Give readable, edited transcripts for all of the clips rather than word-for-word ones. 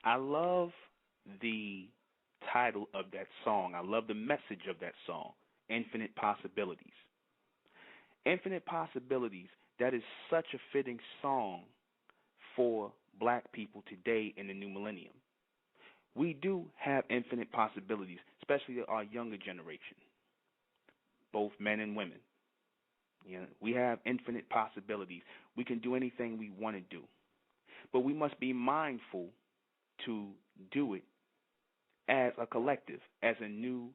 I love the title of that song. I love the message of that song, Infinite Possibilities. Infinite Possibilities, that is such a fitting song for black people today in the new millennium. We do have infinite possibilities, especially our younger generation, both men and women. You know, we have infinite possibilities. We can do anything we want to do. But we must be mindful to do it as a collective, as a new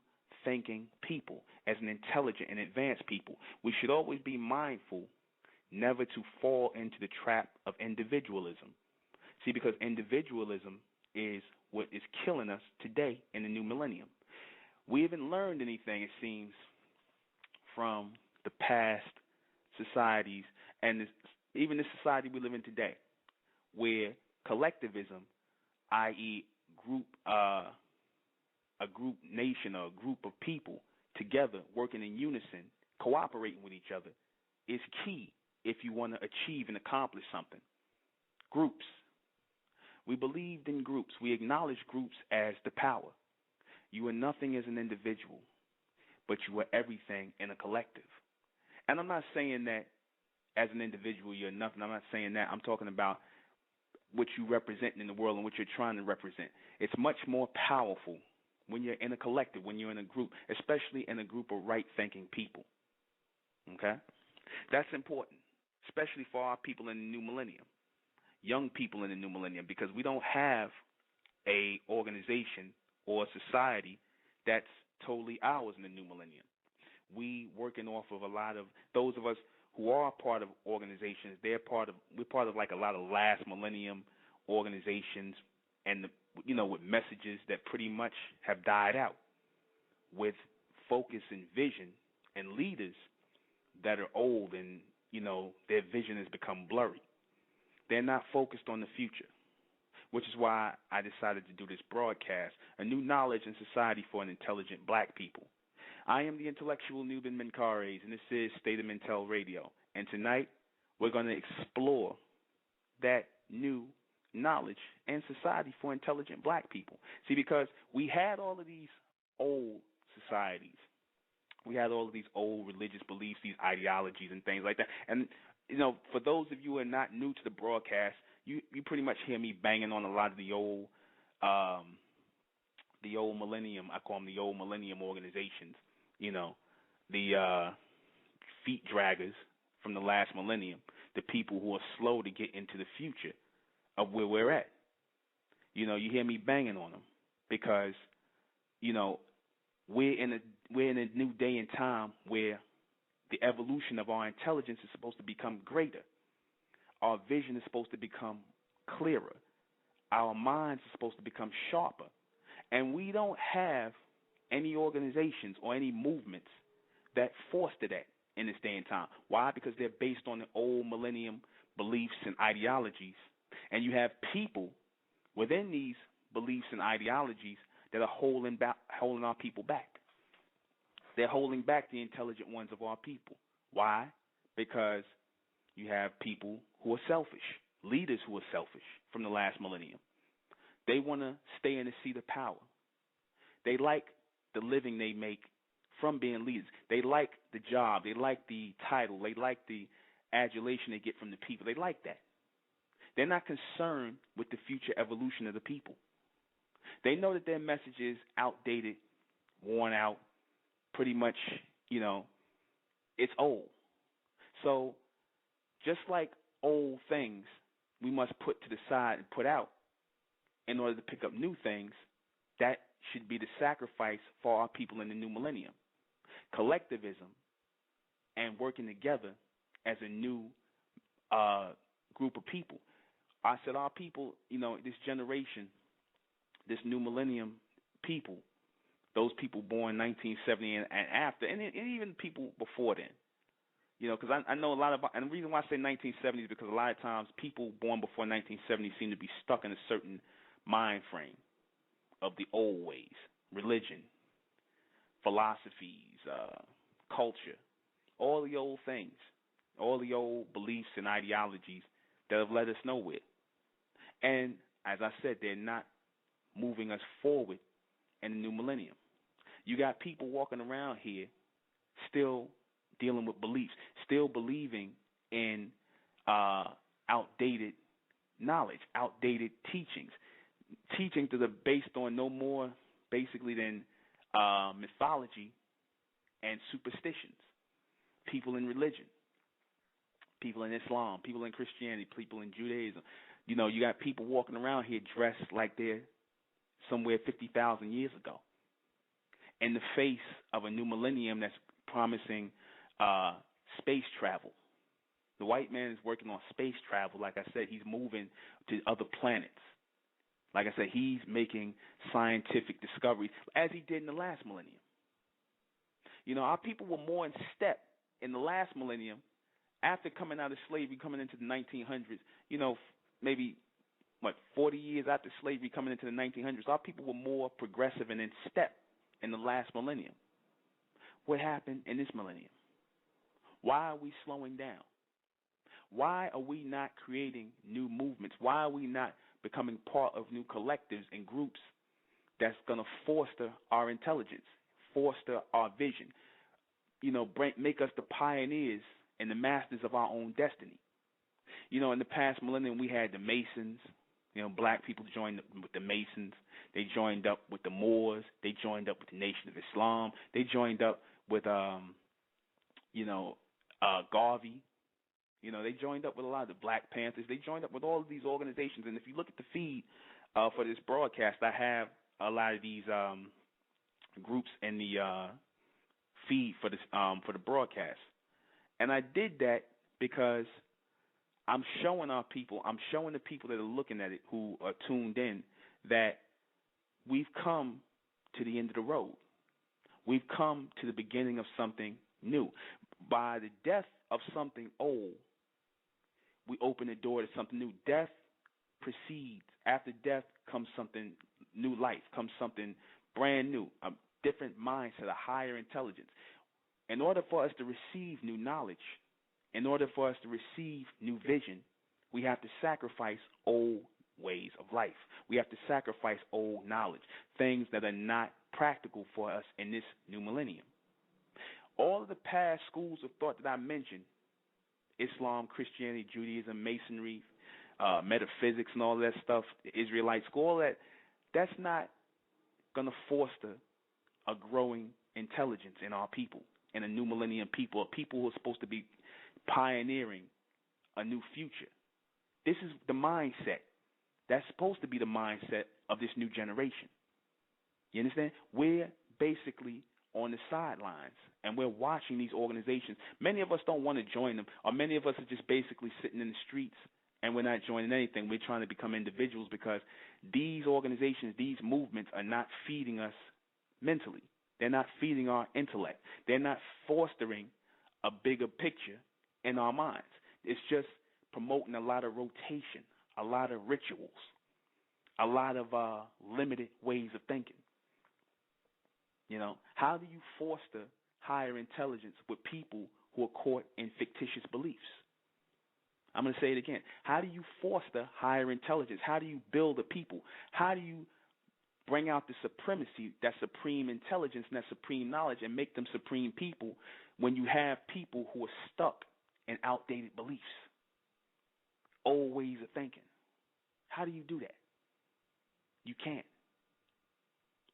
thinking people, as an intelligent and advanced people. We should always be mindful never to fall into the trap of individualism. See, because individualism is what is killing us today in the new millennium. We haven't learned anything, it seems, from the past societies and even the society we live in today, where collectivism, i.e., a group nation or a group of people together working in unison, cooperating with each other, is key if you want to achieve and accomplish something. Groups. We believed in groups. We acknowledge groups as the power. You are nothing as an individual, but you are everything in a collective. And I'm not saying that as an individual you're nothing. I'm not saying that. I'm talking about what you represent in the world and what you're trying to represent. It's much more powerful when you're in a collective, when you're in a group, especially in a group of right-thinking people. Okay? That's important, especially for our people in the new millennium, young people in the new millennium, because we don't have a organization or a society that's totally ours in the new millennium. We working off of a lot of those of us who are part of organizations. We're part of like a lot of last millennium organizations, and with messages that pretty much have died out, with focus and vision and leaders that are old and their vision has become blurry. They're not focused on the future, which is why I decided to do this broadcast, A New Knowledge in Society for an Intelligent Black People. I am the intellectual ɪନିର୍ᴛᴇᴜ, and this is State of Intel Radio. And tonight, we're going to explore that new knowledge and society for intelligent black people. See, because we had all of these old societies. We had all of these old religious beliefs, these ideologies and things like that. And, for those of you who are not new to the broadcast, you pretty much hear me banging on a lot of the old millennium, I call them the old millennium organizations, the feet draggers from the last millennium, the people who are slow to get into the future of where we're at. You hear me banging on them because, we're in a new day and time where the evolution of our intelligence is supposed to become greater. Our vision is supposed to become clearer. Our minds are supposed to become sharper. And we don't have any organizations or any movements that foster that in this day and time. Why? Because they're based on the old millennium beliefs and ideologies. And you have people within these beliefs and ideologies that are holding our people back. They're holding back the intelligent ones of our people. Why? Because you have people who are selfish, leaders who are selfish from the last millennium. They want to stay in the seat of power. They like the living they make from being leaders. They like the job. They like the title. They like the adulation they get from the people. They like that. They're not concerned with the future evolution of the people. They know that their message is outdated, worn out, pretty much, it's old. So just like old things we must put to the side and put out in order to pick up new things, that should be the sacrifice for our people in the new millennium. Collectivism and working together as a new group of people. I said our people, this generation, this new millennium people, those people born 1970 and after, and even people before then. Because I know a lot of, and the reason why I say 1970 is because a lot of times people born before 1970 seem to be stuck in a certain mind frame of the old ways, religion, philosophies, culture, all the old things, all the old beliefs and ideologies that have led us nowhere. And as I said, they're not moving us forward in the new millennium. You got people walking around here still dealing with beliefs, still believing in outdated knowledge, outdated teachings that are based on no more basically than mythology and superstitions. People in religion, people in Islam, people in Christianity, people in Judaism. You know, you got people walking around here dressed like they're somewhere 50,000 years ago. In the face of a new millennium that's promising space travel. The white man is working on space travel. Like I said, he's moving to other planets. Like I said, he's making scientific discoveries, as he did in the last millennium. You know, our people were more in step in the last millennium, after coming out of slavery, coming into the 1900s, you know, maybe, 40 years after slavery, coming into the 1900s, our people were more progressive and in step in the last millennium. What happened in this millennium? Why are we slowing down? Why are we not creating new movements? Why are we not becoming part of new collectives and groups that's going to foster our intelligence, foster our vision, you know, make us the pioneers and the masters of our own destiny? You know, in the past millennium, we had the Masons. You know, black people joined with the Masons. They joined up with the Moors. They joined up with the Nation of Islam. They joined up with, Garvey. You know, they joined up with a lot of the Black Panthers. They joined up with all of these organizations. And if you look at the feed for this broadcast, I have a lot of these groups in the feed for this for the broadcast. And I did that because I'm showing our people, I'm showing the people that are looking at it, who are tuned in, that we've come to the end of the road. We've come to the beginning of something new. By the death of something old, we open the door to something new. Death precedes. After death comes something new, life comes something brand new, a different mindset, a higher intelligence. In order for us to receive new knowledge, in order for us to receive new vision, we have to sacrifice old ways of life. We have to sacrifice old knowledge, things that are not practical for us in this new millennium. All of the past schools of thought that I mentioned, Islam, Christianity, Judaism, Masonry, metaphysics and all that stuff, the Israelite school, all that, that's not going to foster a growing intelligence in our people, in a new millennium people, people who are supposed to be pioneering a new future. This is the mindset. That's supposed to be the mindset of this new generation. You understand? We're basically on the sidelines, and we're watching these organizations. Many of us don't want to join them, or many of us are just basically sitting in the streets, and we're not joining anything. We're trying to become individuals because these organizations, these movements are not feeding us mentally. They're not feeding our intellect. They're not fostering a bigger picture in our minds. It's just promoting a lot of rotation, a lot of rituals, a lot of limited ways of thinking. You know, how do you foster higher intelligence with people who are caught in fictitious beliefs? I'm going to say it again. How do you foster higher intelligence? How do you build a people? How do you bring out the supremacy, that supreme intelligence and that supreme knowledge, and make them supreme people when you have people who are stuck in outdated beliefs, old ways of thinking? How do you do that? You can't.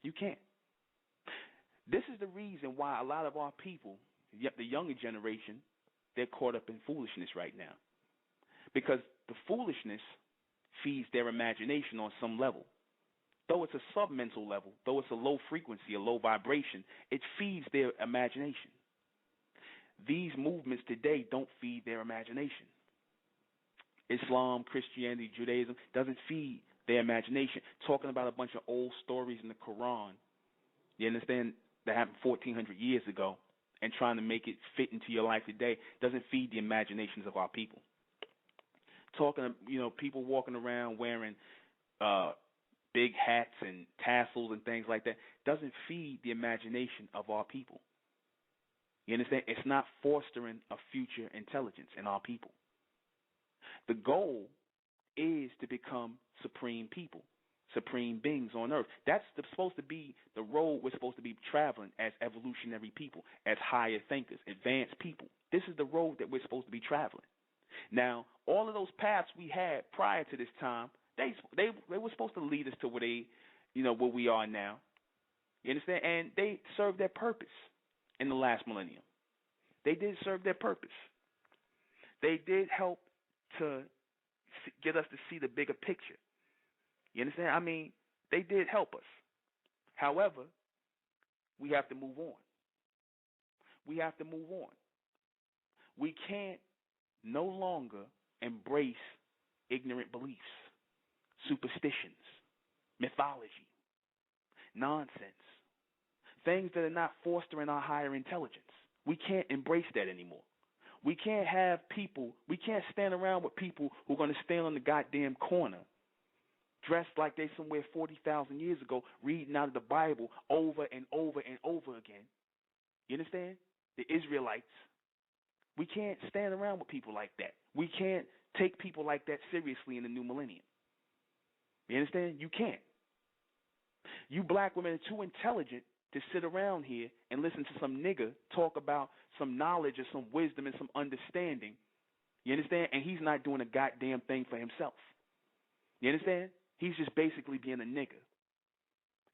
You can't. This is the reason why a lot of our people, the younger generation, they're caught up in foolishness right now. Because the foolishness feeds their imagination on some level. Though it's a submental level, though it's a low frequency, a low vibration, it feeds their imagination. These movements today don't feed their imagination. Islam, Christianity, Judaism doesn't feed their imagination. Talking about a bunch of old stories in the Quran, you understand, that happened 1,400 years ago, and trying to make it fit into your life today doesn't feed the imaginations of our people. Talking, people walking around wearing big hats and tassels and things like that doesn't feed the imagination of our people. You understand? It's not fostering a future intelligence in our people. The goal is to become supreme people, supreme beings on earth. That's supposed to be the road we're supposed to be traveling as evolutionary people, as higher thinkers, advanced people. This is the road that we're supposed to be traveling. Now, all of those paths we had prior to this time, they were supposed to lead us to where where we are now. You understand? And they served their purpose in the last millennium. They did serve their purpose. They did help to get us to see the bigger picture. You understand? I mean, they did help us. However, we have to move on. We have to move on. We can't no longer embrace ignorant beliefs, superstitions, mythology, nonsense, things that are not fostering our higher intelligence. We can't embrace that anymore. We can't stand around with people who are going to stand on the goddamn corner dressed like they somewhere 40,000 years ago, reading out of the Bible over and over and over again. You understand? The Israelites. We can't stand around with people like that. We can't take people like that seriously in the new millennium. You understand? You can't. You black women are too intelligent to sit around here and listen to some nigga talk about some knowledge or some wisdom and some understanding. You understand? And he's not doing a goddamn thing for himself. You understand? He's just basically being a nigga.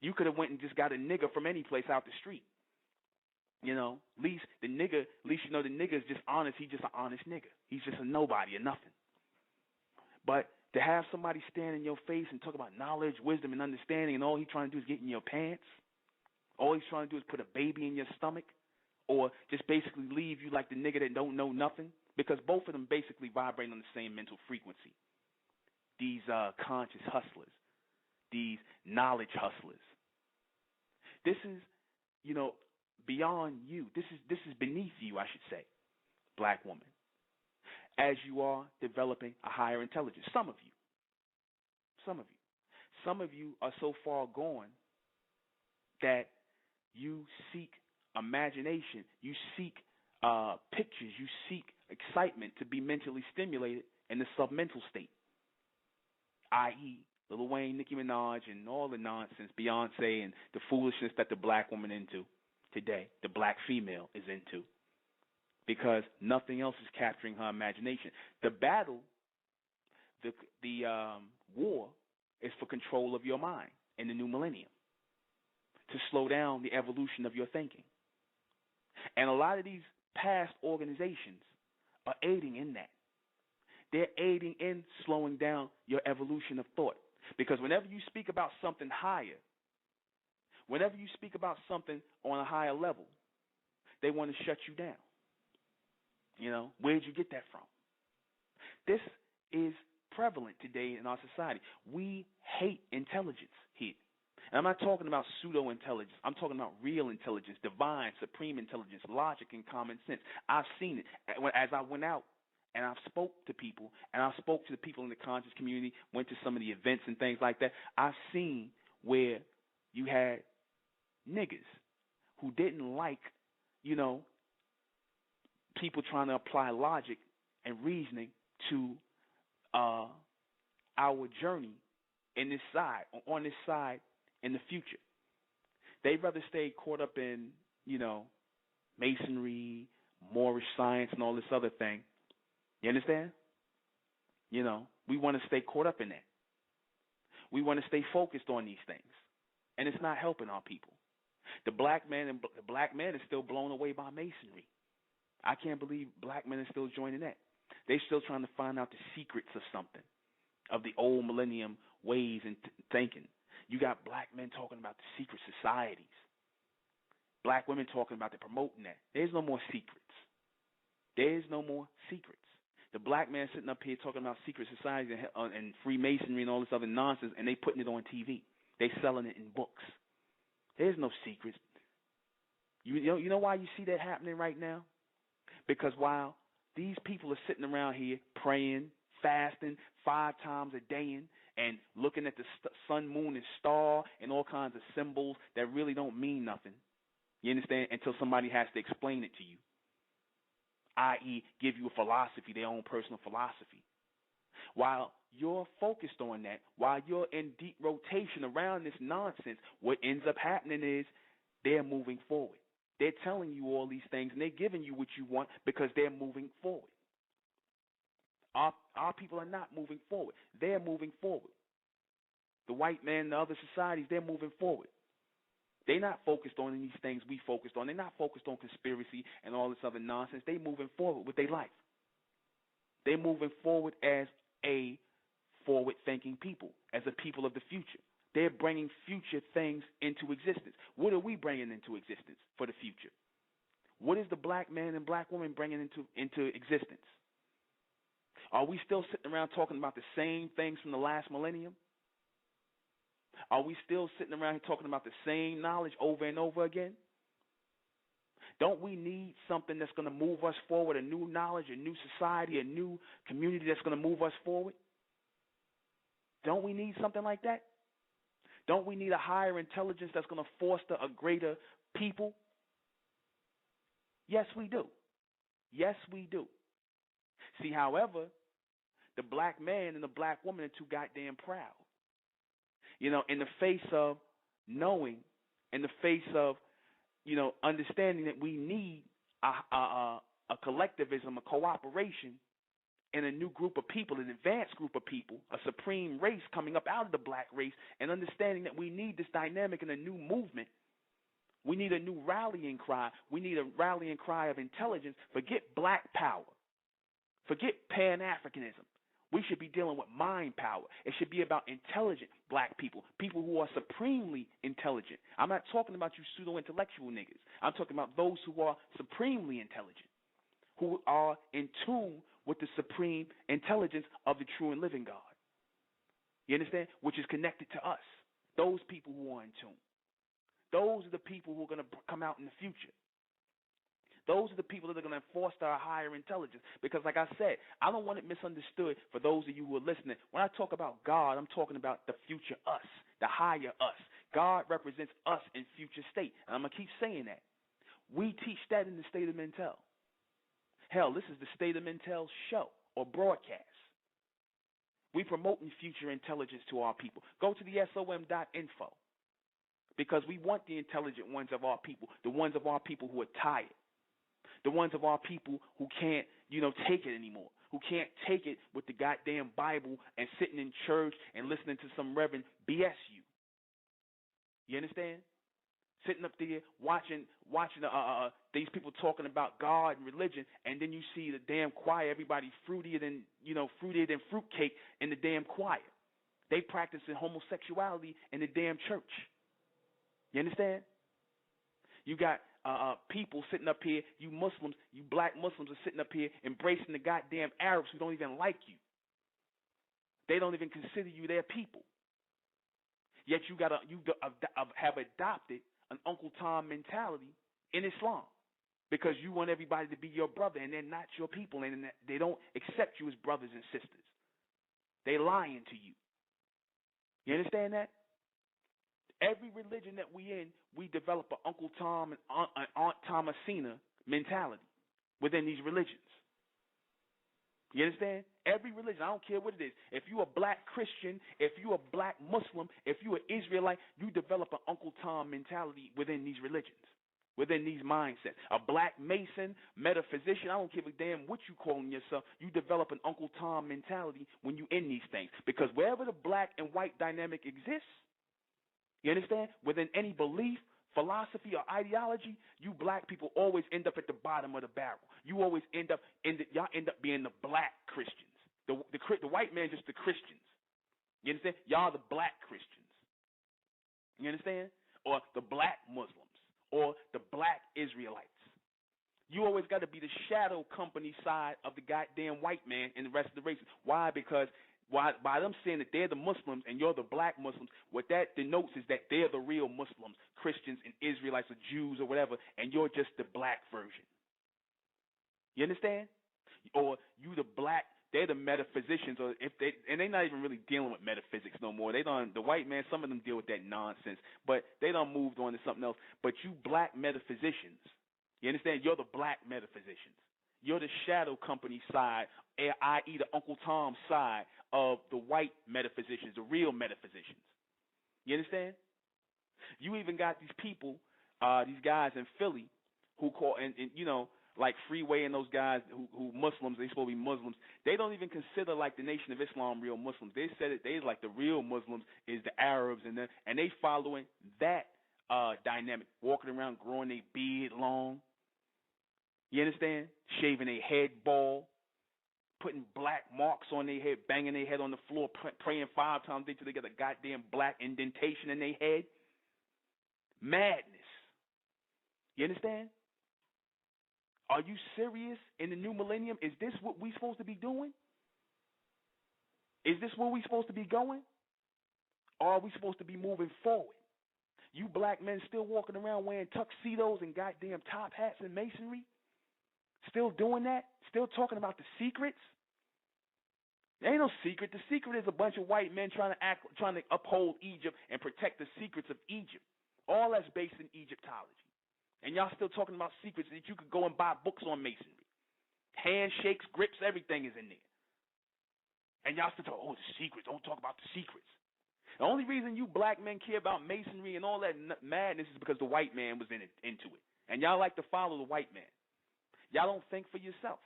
You could have went and just got a nigga from any place out the street. You know, at least the nigga is just honest. He's just an honest nigga. He's just a nobody or nothing. But to have somebody stand in your face and talk about knowledge, wisdom, and understanding, and all he's trying to do is get in your pants, all he's trying to do is put a baby in your stomach, or just basically leave you like the nigga that don't know nothing, because both of them basically vibrate on the same mental frequency. These conscious hustlers, these knowledge hustlers. This is, beyond you. This is beneath you, I should say, black woman. As you are developing a higher intelligence, some of you are so far gone that you seek imagination, you seek pictures, you seek excitement to be mentally stimulated in the submental state, i.e., Lil Wayne, Nicki Minaj, and all the nonsense, Beyonce, and the foolishness that the black woman into today, the black female is into, because nothing else is capturing her imagination. The battle, the war is for control of your mind in the new millennium, to slow down the evolution of your thinking. And a lot of these past organizations are aiding in that. They're aiding in slowing down your evolution of thought. Because whenever you speak about something higher, whenever you speak about something on a higher level, they want to shut you down. Where did you get that from? This is prevalent today in our society. We hate intelligence here. And I'm not talking about pseudo-intelligence. I'm talking about real intelligence, divine, supreme intelligence, logic, and common sense. I've seen it. As I went out and I spoke to people, and I spoke to the people in the conscious community, went to some of the events and things like that, I've seen where you had niggas who didn't like, people trying to apply logic and reasoning to our journey on this side in the future. They'd rather stay caught up in, masonry, Moorish science, and all this other thing. You understand? We want to stay caught up in that. We want to stay focused on these things, and it's not helping our people. The black man is still blown away by masonry. I can't believe black men are still joining that. They're still trying to find out the secrets of something, of the old millennium ways and thinking. You got black men talking about the secret societies. Black women talking about promoting that. There's no more secrets. There's no more secrets. The black man sitting up here talking about secret societies and Freemasonry and all this other nonsense, and they putting it on TV. They selling it in books. There's no secrets. You know why you see that happening right now? Because while these people are sitting around here praying, fasting 5 times a day and looking at the sun, moon, and star and all kinds of symbols that really don't mean nothing, you understand, until somebody has to explain it to you, i.e. give you a philosophy, their own personal philosophy. While you're focused on that, while you're in deep rotation around this nonsense, what ends up happening is they're moving forward. They're telling you all these things, and they're giving you what you want because they're moving forward. Our people are not moving forward. They're moving forward. The white man and the other societies, they're moving forward. They're not focused on these things we focused on. They're not focused on conspiracy and all this other nonsense. They're moving forward with their life. They're moving forward as a forward-thinking people, as a people of the future. They're bringing future things into existence. What are we bringing into existence for the future? What is the black man and black woman bringing into existence? Are we still sitting around talking about the same things from the last millennium? Are we still sitting around here talking about the same knowledge over and over again? Don't we need something that's going to move us forward, a new knowledge, a new society, a new community that's going to move us forward? Don't we need something like that? Don't we need a higher intelligence that's going to foster a greater people? Yes, we do. Yes, we do. See, however, the black man and the black woman are too goddamn proud. You know, in the face of knowing, in the face of, you know, understanding that we need a collectivism, a cooperation, and a new group of people, an advanced group of people, a supreme race coming up out of the black race, and understanding that we need this dynamic and a new movement. We need a new rallying cry. We need a rallying cry of intelligence. Forget black power. Forget Pan-Africanism. We should be dealing with mind power. It should be about intelligent black people, people who are supremely intelligent. I'm not talking about you pseudo-intellectual niggas. I'm talking about those who are supremely intelligent, who are in tune with the supreme intelligence of the true and living God. You understand? Which is connected to us. Those people who are in tune. Those are the people who are going to come out in the future. Those are the people that are going to foster a higher intelligence. Because like I said, I don't want it misunderstood for those of you who are listening. When I talk about God, I'm talking about the future us, the higher us. God represents us in future state. And I'm going to keep saying that. We teach that in the State of Mental. Hell, this is the State of Mental show or broadcast. We promoting future intelligence to our people. Go to the SOM.info because we want the intelligent ones of our people, the ones of our people who are tired. The ones of our people who can't, you know, take it anymore, who can't take it with the goddamn Bible and sitting in church and listening to some reverend BS you. You understand? Sitting up there watching these people talking about God and religion, and then you see the damn choir, everybody fruitier than fruitcake in the damn choir. They practicing homosexuality in the damn church. You understand? You got people sitting up here, you Muslims, you black Muslims are sitting up here embracing the goddamn Arabs who don't even like you. They don't even consider you their people. Yet you have adopted an Uncle Tom mentality in Islam because you want everybody to be your brother, and they're not your people, and they don't accept you as brothers and sisters. They're lying to you. You understand that? Every religion that we in, we develop an Uncle Tom and Aunt Thomasina mentality within these religions. You understand? Every religion, I don't care what it is. If you're a black Christian, if you're a black Muslim, if you're an Israelite, you develop an Uncle Tom mentality within these religions, within these mindsets. A black Mason, metaphysician, I don't give a damn what you calling yourself, you develop an Uncle Tom mentality when you in these things. Because wherever the black and white dynamic exists, you understand? Within any belief, philosophy, or ideology, you black people always end up at the bottom of the barrel. You always y'all end up being the black Christians. The white man just the Christians. You understand? Y'all the black Christians. You understand? Or the black Muslims, or the black Israelites. You always got to be the shadow company side of the goddamn white man and the rest of the races. Why? Because by them saying that they're the Muslims and you're the black Muslims, what that denotes is that they're the real Muslims, Christians and Israelites or Jews or whatever, and you're just the black version. You understand? Or you the black, they're the metaphysicians, or they're not even really dealing with metaphysics no more. The white man, some of them deal with that nonsense, but they done moved on to something else. But you black metaphysicians, you understand? You're the black metaphysicians. You're the shadow company side, i.e. the Uncle Tom side of the white metaphysicians, the real metaphysicians. You understand? You even got these people, these guys in Philly who call, and you know, like Freeway and those guys who Muslims, they supposed to be Muslims. They don't even consider like the Nation of Islam real Muslims. They said that they like the real Muslims is the Arabs, and they following that dynamic, walking around growing their beard long. You understand? Shaving their head bald, putting black marks on their head, banging their head on the floor, praying 5 times a day till they get a goddamn black indentation in their head. Madness. You understand? Are you serious in the new millennium? Is this what we supposed to be doing? Is this where we supposed to be going? Or are we supposed to be moving forward? You black men still walking around wearing tuxedos and goddamn top hats and masonry? Still doing that? Still talking about the secrets? There ain't no secret. The secret is a bunch of white men trying to uphold Egypt and protect the secrets of Egypt. All that's based in Egyptology. And y'all still talking about secrets that you could go and buy books on masonry. Handshakes, grips, everything is in there. And y'all still talk, oh, the secrets. Don't talk about the secrets. The only reason you black men care about masonry and all that madness is because the white man was into it. And y'all like to follow the white man. Y'all don't think for yourself.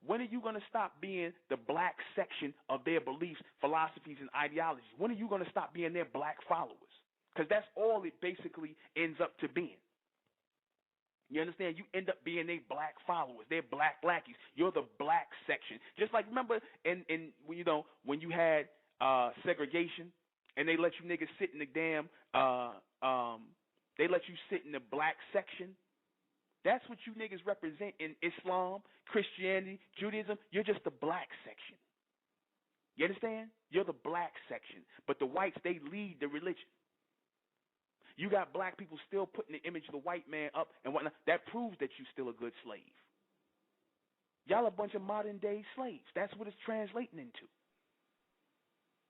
When are you going to stop being the black section of their beliefs, philosophies, and ideologies? When are you going to stop being their black followers? Because that's all it basically ends up to being. You understand? You end up being their black followers. They're blackies. You're the black section. Just like, remember in you know, when you had segregation and they let you niggas sit in the damn they let you sit in the black section. That's what you niggas represent in Islam, Christianity, Judaism. You're just the black section. You understand? You're the black section. But the whites, they lead the religion. You got black people still putting the image of the white man up and whatnot. That proves that you're still a good slave. Y'all a bunch of modern day slaves. That's what it's translating into.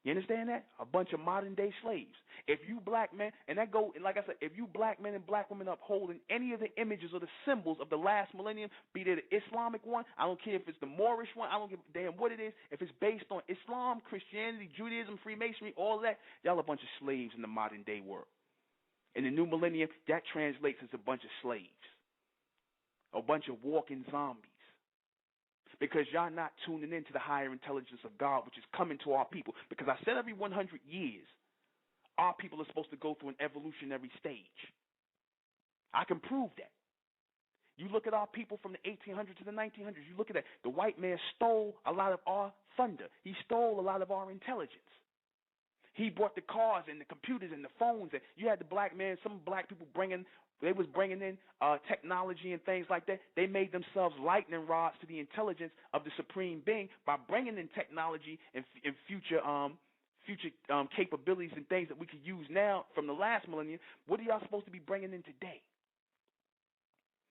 You understand that? A bunch of modern day slaves. If you black men, and that go, like I said, if you black men and black women upholding any of the images or the symbols of the last millennium, be it the Islamic one, I don't care if it's the Moorish one, I don't give a damn what it is. If it's based on Islam, Christianity, Judaism, Freemasonry, all that, y'all a bunch of slaves in the modern day world. In the new millennium, that translates as a bunch of slaves, a bunch of walking zombies, because y'all not tuning into the higher intelligence of God, which is coming to our people. Because I said every 100 years, our people are supposed to go through an evolutionary stage. I can prove that. You look at our people from the 1800s to the 1900s, you look at that. The white man stole a lot of our thunder. He stole a lot of our intelligence. He brought the cars and the computers and the phones. And you had the black man, some black people bringing in technology and things like that. They made themselves lightning rods to the intelligence of the supreme being by bringing in technology and future capabilities and things that we could use now from the last millennium. What are y'all supposed to be bringing in today?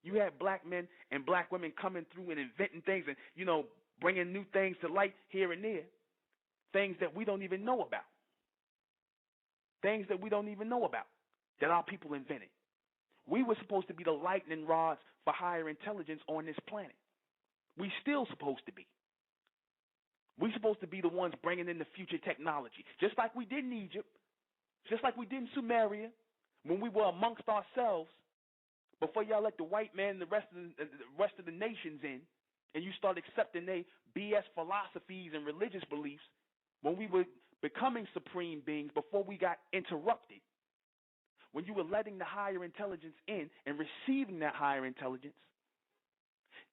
You had black men and black women coming through and inventing things and, you know, bringing new things to light here and there, things that we don't even know about. Things that we don't even know about that our people invented. We were supposed to be the lightning rods for higher intelligence on this planet. We still supposed to be. We supposed to be the ones bringing in the future technology, just like we did in Egypt, just like we did in Sumeria, when we were amongst ourselves before y'all let the white man and the rest of the nations in, and you start accepting their BS philosophies and religious beliefs. When we were becoming supreme beings, before we got interrupted, when you were letting the higher intelligence in and receiving that higher intelligence,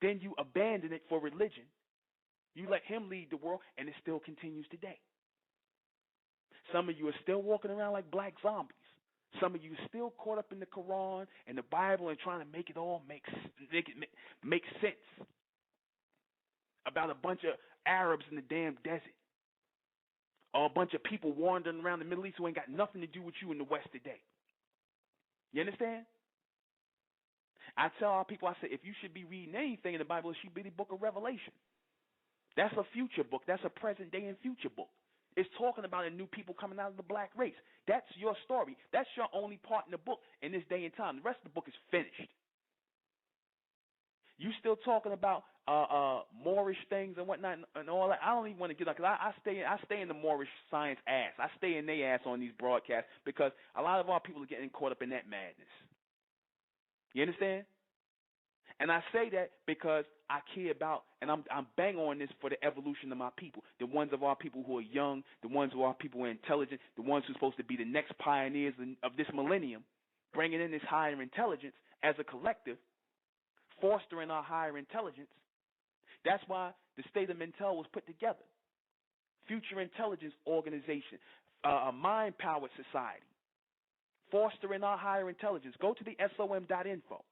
then you abandon it for religion. You let him lead the world, and it still continues today. Some of you are still walking around like black zombies. Some of you are still caught up in the Quran and the Bible and trying to make it all make sense about a bunch of Arabs in the damn desert. Or a bunch of people wandering around the Middle East who ain't got nothing to do with you in the West today. You understand? I tell our people, I say, if you should be reading anything in the Bible, it should be the book of Revelation. That's a future book. That's a present day and future book. It's talking about a new people coming out of the black race. That's your story. That's your only part in the book in this day and time. The rest of the book is finished. You still talking about Moorish things and whatnot and all that. I don't even want to get because I stay in the Moorish science ass. I stay in their ass on these broadcasts because a lot of our people are getting caught up in that madness. You understand? And I say that because I care about, and I'm bang on this for the evolution of my people, the ones of our people who are young, the ones of our people who are intelligent, the ones who are supposed to be the next pioneers of this millennium, bringing in this higher intelligence as a collective, fostering our higher intelligence. That's why the State of Mentel was put together. Future Intelligence Organization, a mind-powered society, fostering our higher intelligence. Go to the SOM.info.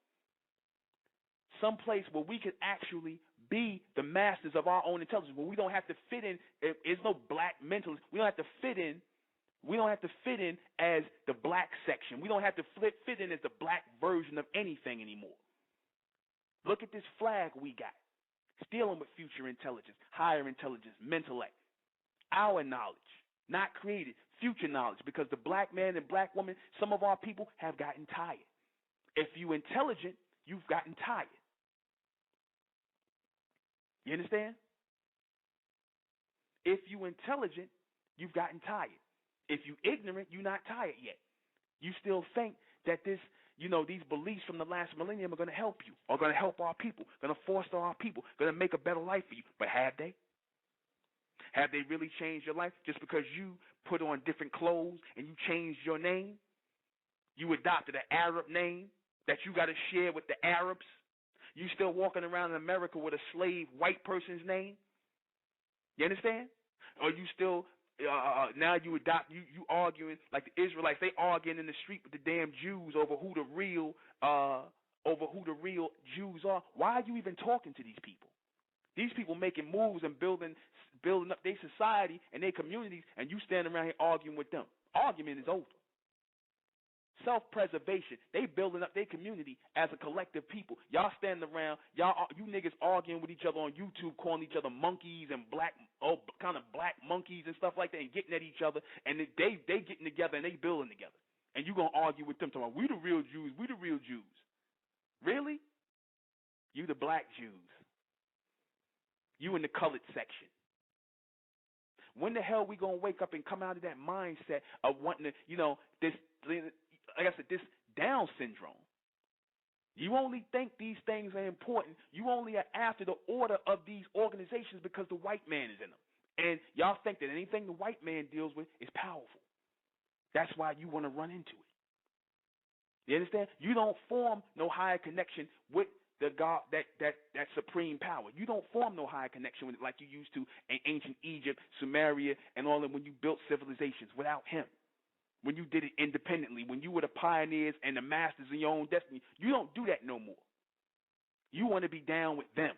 Someplace where we can actually be the masters of our own intelligence, where we don't have to fit in. There's no black mentalists. We don't have to fit in. We don't have to fit in as the black section. We don't have to fit in as the black version of anything anymore. Look at this flag we got. It's dealing with future intelligence, higher intelligence, mentellect, our knowledge, not created, future knowledge, because the black man and black woman, some of our people have gotten tired. If you intelligent, you've gotten tired. You understand? If you intelligent, you've gotten tired. If you ignorant, you're not tired yet. You still think that this, these beliefs from the last millennium are going to help you, are going to help our people, going to foster our people, going to make a better life for you. But have they? Have they really changed your life just because you put on different clothes and you changed your name? You adopted an Arab name that you got to share with the Arabs? You still walking around in America with a slave white person's name? You understand? Or you still now you arguing like the Israelites? They arguing in the street with the damn Jews over who the real Jews are. Why are you even talking to these people? These people making moves and building up their society and their communities, and you standing around here arguing with them. Argument is over. Self-preservation. They building up their community as a collective people. Y'all standing around, you niggas arguing with each other on YouTube, calling each other monkeys and black monkeys and stuff like that, and getting at each other, and they getting together and they building together. And you gonna argue with them talking about, we the real Jews, we the real Jews. Really? You the black Jews. You in the colored section. When the hell we gonna wake up and come out of that mindset of wanting to, this, like I said, this Down syndrome? You only think these things are important. You only are after the order of these organizations because the white man is in them. And y'all think that anything the white man deals with is powerful. That's why you want to run into it. You understand? You don't form no higher connection with the God, that supreme power. You don't form no higher connection with it like you used to in ancient Egypt, Sumeria, and all that when you built civilizations without him. When you did it independently, when you were the pioneers and the masters in your own destiny, you don't do that no more. You want to be down with them.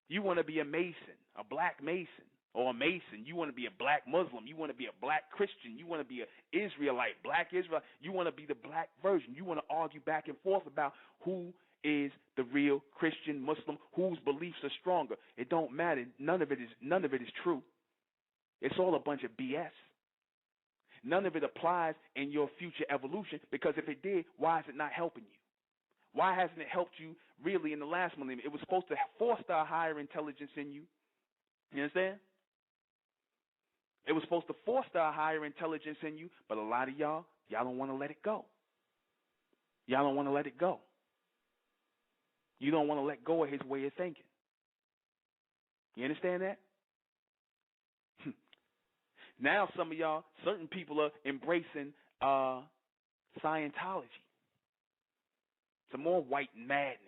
You want to be a Mason, a black Mason, or a Mason. You want to be a black Muslim. You want to be a black Christian. You want to be an Israelite, black Israelite. You want to be the black version. You want to argue back and forth about who is the real Christian Muslim, whose beliefs are stronger. It don't matter. None of it is true. It's all a bunch of BS. None of it applies in your future evolution, because if it did, why is it not helping you? Why hasn't it helped you really in the last millennium? It was supposed to foster a higher intelligence in you. You understand? It was supposed to foster a higher intelligence in you, but a lot of y'all don't want to let it go. Y'all don't want to let it go. You don't want to let go of his way of thinking. You understand that? Now some of y'all, certain people are embracing Scientology. Some more white madness.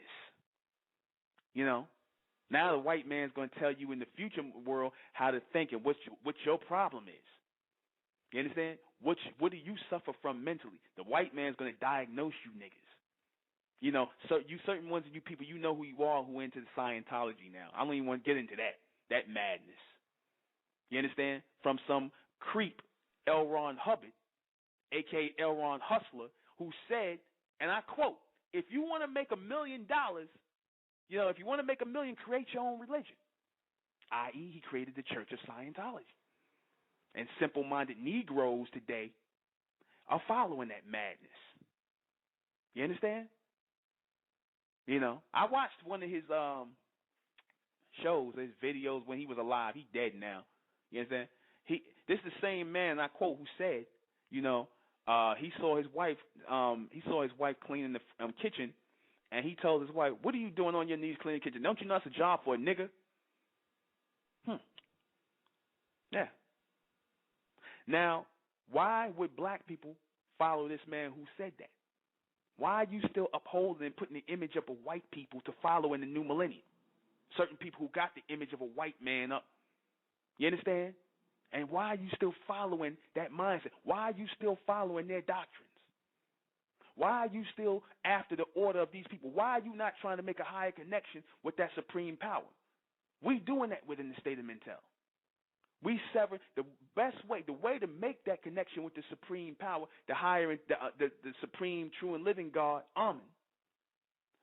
Now the white man's going to tell you in the future world how to think and what your problem is. You understand? What do you suffer from mentally? The white man's going to diagnose you niggas. So you certain ones of you people, you know who you are who are into the Scientology now. I don't even want to get into that madness. You understand? From some creep, L. Ron Hubbard, a.k.a. L. Ron Hustler, who said, and I quote, if you want to make $1 million, if you want to make $1 million, create your own religion. I.e., he created the Church of Scientology. And simple-minded Negroes today are following that madness. You understand? You know, I watched one of his shows, his videos when he was alive. He dead now. You understand? This is the same man, I quote, who said, you know, he saw his wife cleaning the kitchen, and he told his wife, "What are you doing on your knees cleaning the kitchen? Don't you know that's a job for a nigga?" Yeah. Now, why would black people follow this man who said that? Why are you still upholding and putting the image up of white people to follow in the new millennium? Certain people who got the image of a white man up. You understand? And why are you still following that mindset? Why are you still following their doctrines? Why are you still after the order of these people? Why are you not trying to make a higher connection with that supreme power? We doing that within the state of Mentel. We sever the best way, the way to make that connection with the supreme power, the higher, the supreme, true and living God, Amen,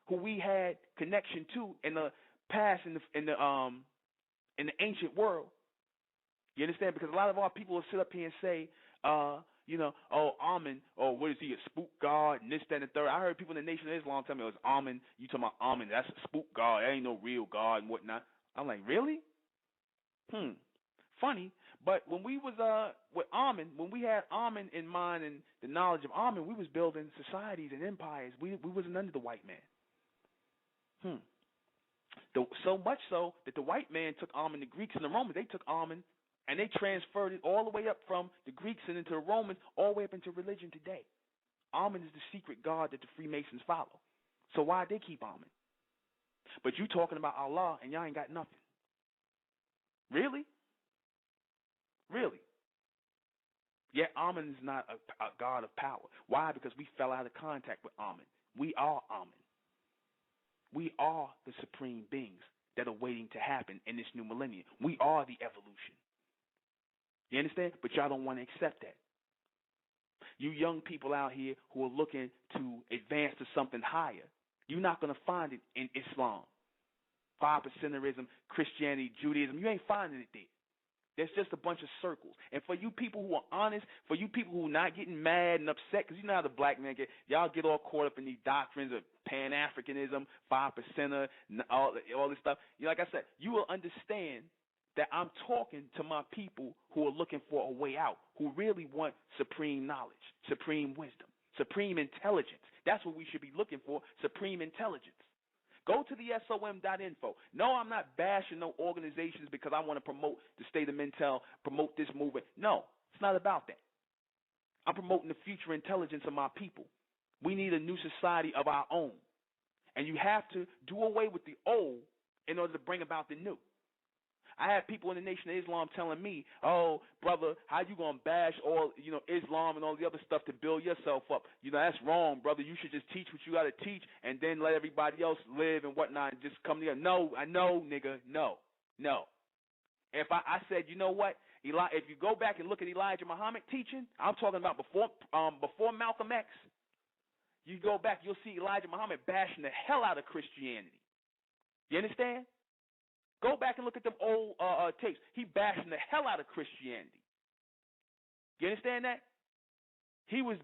who we had connection to in the past, in the ancient world. You understand? Because a lot of our people will sit up here and say, you know, oh, Amen, oh, what is he, a spook god, and this, that, and the third. I heard people in the Nation of Islam tell me it was Amen. You talking about Amen, that's a spook god, that ain't no real God and whatnot. I'm like, really? Funny, but when we was with Amen, when we had Amen in mind and the knowledge of Amen, we was building societies and empires. We wasn't under the white man. So much so that the white man took Amen. The Greeks and the Romans, they took Amen and they transferred it all the way up from the Greeks and into the Romans, all the way up into religion today. Amen is the secret God that the Freemasons follow. So why they keep Amen? But you talking about Allah and y'all ain't got nothing. Really? Really? Yet Amen is not a God of power. Why? Because we fell out of contact with Amen. We are Amen. We are the supreme beings that are waiting to happen in this new millennium. We are the evolution. You understand? But y'all don't want to accept that. You young people out here who are looking to advance to something higher, you're not going to find it in Islam, 5%erism, Christianity, Judaism. You ain't finding it there. There's just a bunch of circles. And for you people who are honest, for you people who are not getting mad and upset, because you know how the black man get, y'all get all caught up in these doctrines of Pan-Africanism, 5%er, all this stuff. You know, like I said, you will understand that I'm talking to my people who are looking for a way out, who really want supreme knowledge, supreme wisdom, supreme intelligence. That's what we should be looking for, supreme intelligence. Go to the SOM.info. No, I'm not bashing no organizations because I want to promote the state of Mentel, promote this movement. No, it's not about that. I'm promoting the future intelligence of my people. We need a new society of our own. And you have to do away with the old in order to bring about the new. I have people in the Nation of Islam telling me, oh, brother, how you going to bash all, you know, Islam and all the other stuff to build yourself up? You know, that's wrong, brother. You should just teach what you got to teach and then let everybody else live and whatnot and just come together. No, I know, nigga, no. If I said, you know what, if you go back and look at Elijah Muhammad teaching, I'm talking about before Malcolm X, you go back, you'll see Elijah Muhammad bashing the hell out of Christianity. You understand? Go back and look at them old tapes. He bashing the hell out of Christianity. You understand that?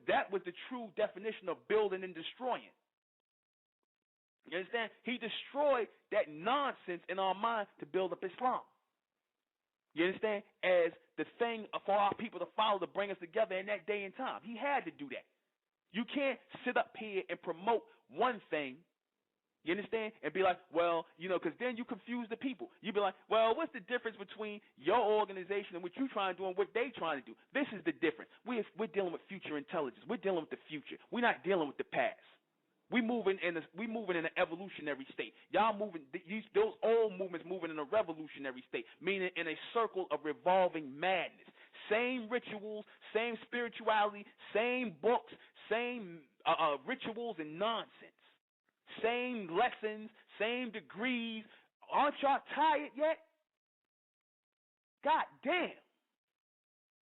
That was the true definition of building and destroying. You understand? He destroyed that nonsense in our mind to build up Islam. You understand? As the thing for our people to follow to bring us together in that day and time. He had to do that. You can't sit up here and promote one thing, you understand, and be like, well, you know, because then you confuse the people. You be like, well, what's the difference between your organization and what you're trying to do and what they trying to do? This is the difference. We're dealing with future intelligence. We're dealing with the future. We're not dealing with the past. We moving in an evolutionary state. Y'all moving those old movements moving in a revolutionary state, meaning in a circle of revolving madness. Same rituals, same spirituality, same books, same rituals and nonsense. Same lessons, same degrees. Aren't y'all tired yet? God damn.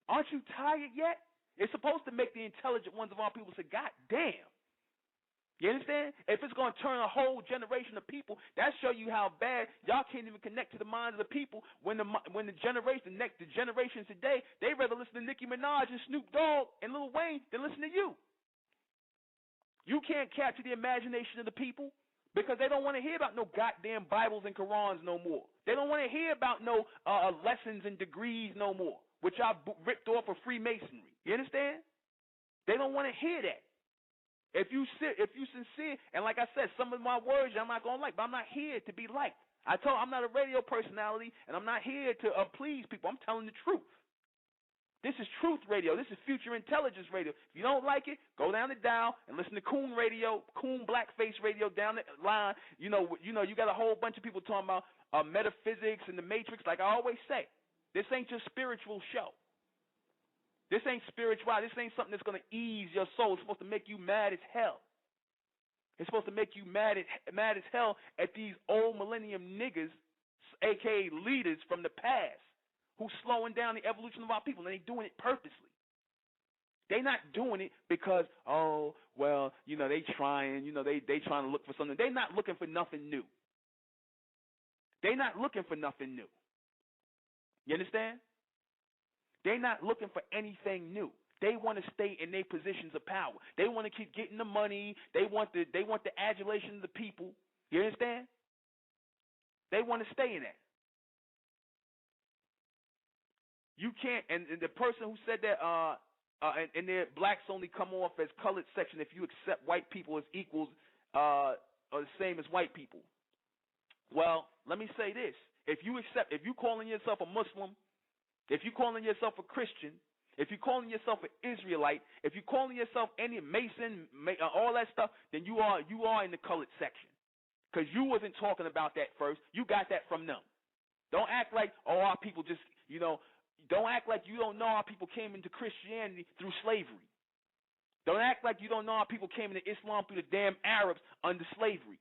Aren't you tired yet? It's supposed to make the intelligent ones of our people say, God damn. You understand? If it's going to turn a whole generation of people, that show you how bad y'all can't even connect to the minds of the people when the generations today, they rather listen to Nicki Minaj and Snoop Dogg and Lil Wayne than listen to you. You can't capture the imagination of the people. Because they don't want to hear about no goddamn Bibles and Qurans no more. They don't want to hear about no lessons and degrees no more, which I ripped off of Freemasonry. You understand? They don't want to hear that. If you sincere, and like I said, some of my words I'm not gonna like, but I'm not here to be liked. I'm not a radio personality, and I'm not here to please people. I'm telling the truth. This is truth radio. This is future intelligence radio. If you don't like it, go down the dial and listen to Coon Radio, Coon Blackface Radio down the line. You got a whole bunch of people talking about metaphysics and the Matrix. Like I always say, this ain't your spiritual show. This ain't spiritual. This ain't something that's going to ease your soul. It's supposed to make you mad as hell. It's supposed to make you mad as hell at these old millennium niggas, a.k.a. leaders from the past, who's slowing down the evolution of our people, and they doing it purposely. They not doing it because, they trying, they trying to look for something. They not looking for nothing new. They not looking for nothing new. You understand? They're not looking for anything new. They want to stay in their positions of power. They want to keep getting the money. They want the adulation of the people. You understand? They want to stay in that. You can't. And the person who said that, and their blacks only come off as colored section if you accept white people as equals, or the same as white people. Well, let me say this: if you calling yourself a Muslim, if you calling yourself a Christian, if you calling yourself an Israelite, if you calling yourself any Mason, all that stuff, then you are in the colored section, because you wasn't talking about that first. You got that from them. Don't act like our people just Don't act like you don't know our people came into Christianity through slavery. Don't act like you don't know our people came into Islam through the damn Arabs under slavery.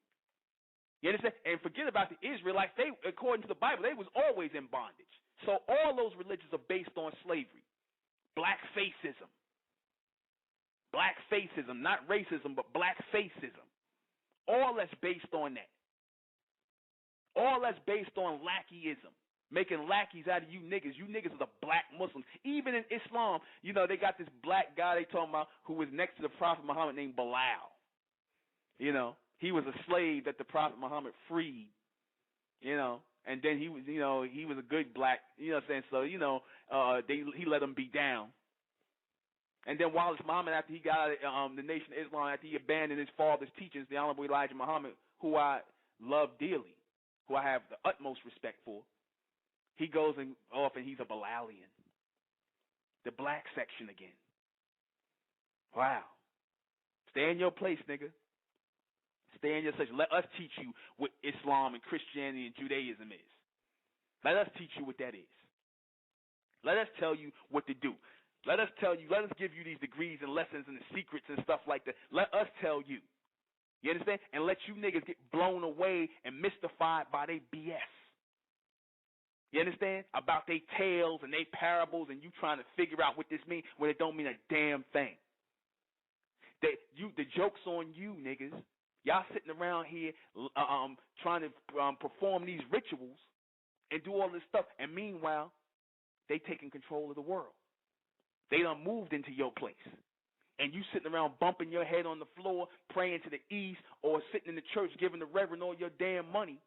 You understand? And forget about the Israelites. They, according to the Bible, they was always in bondage. So all those religions are based on slavery. Black facism. Black facism, not racism, but black facism. All that's based on that. All that's based on lackeyism. Making lackeys out of you niggas. You niggas are the black Muslims. Even in Islam, they got this black guy they talking about who was next to the Prophet Muhammad named Bilal. He was a slave that the Prophet Muhammad freed. And then he was, he was a good black, you know what I'm saying? So, he let him be down. And then Wallace Muhammad, after he got out of the Nation of Islam, after he abandoned his father's teachings, the Honorable Elijah Muhammad, who I love dearly, who I have the utmost respect for, he goes off and he's a Bilalian. The black section again. Wow. Stay in your place, nigga. Stay in your section. Let us teach you what Islam and Christianity and Judaism is. Let us teach you what that is. Let us tell you what to do. Let us give you these degrees and lessons and the secrets and stuff like that. Let us tell you. You understand? And let you niggas get blown away and mystified by their BS. You understand? About their tales and their parables, and you trying to figure out what this means when it don't mean a damn thing. The joke's on you, niggas. Y'all sitting around here trying to perform these rituals and do all this stuff, and meanwhile, they taking control of the world. They done moved into your place. And you sitting around bumping your head on the floor, praying to the east, or sitting in the church giving the reverend all your damn money.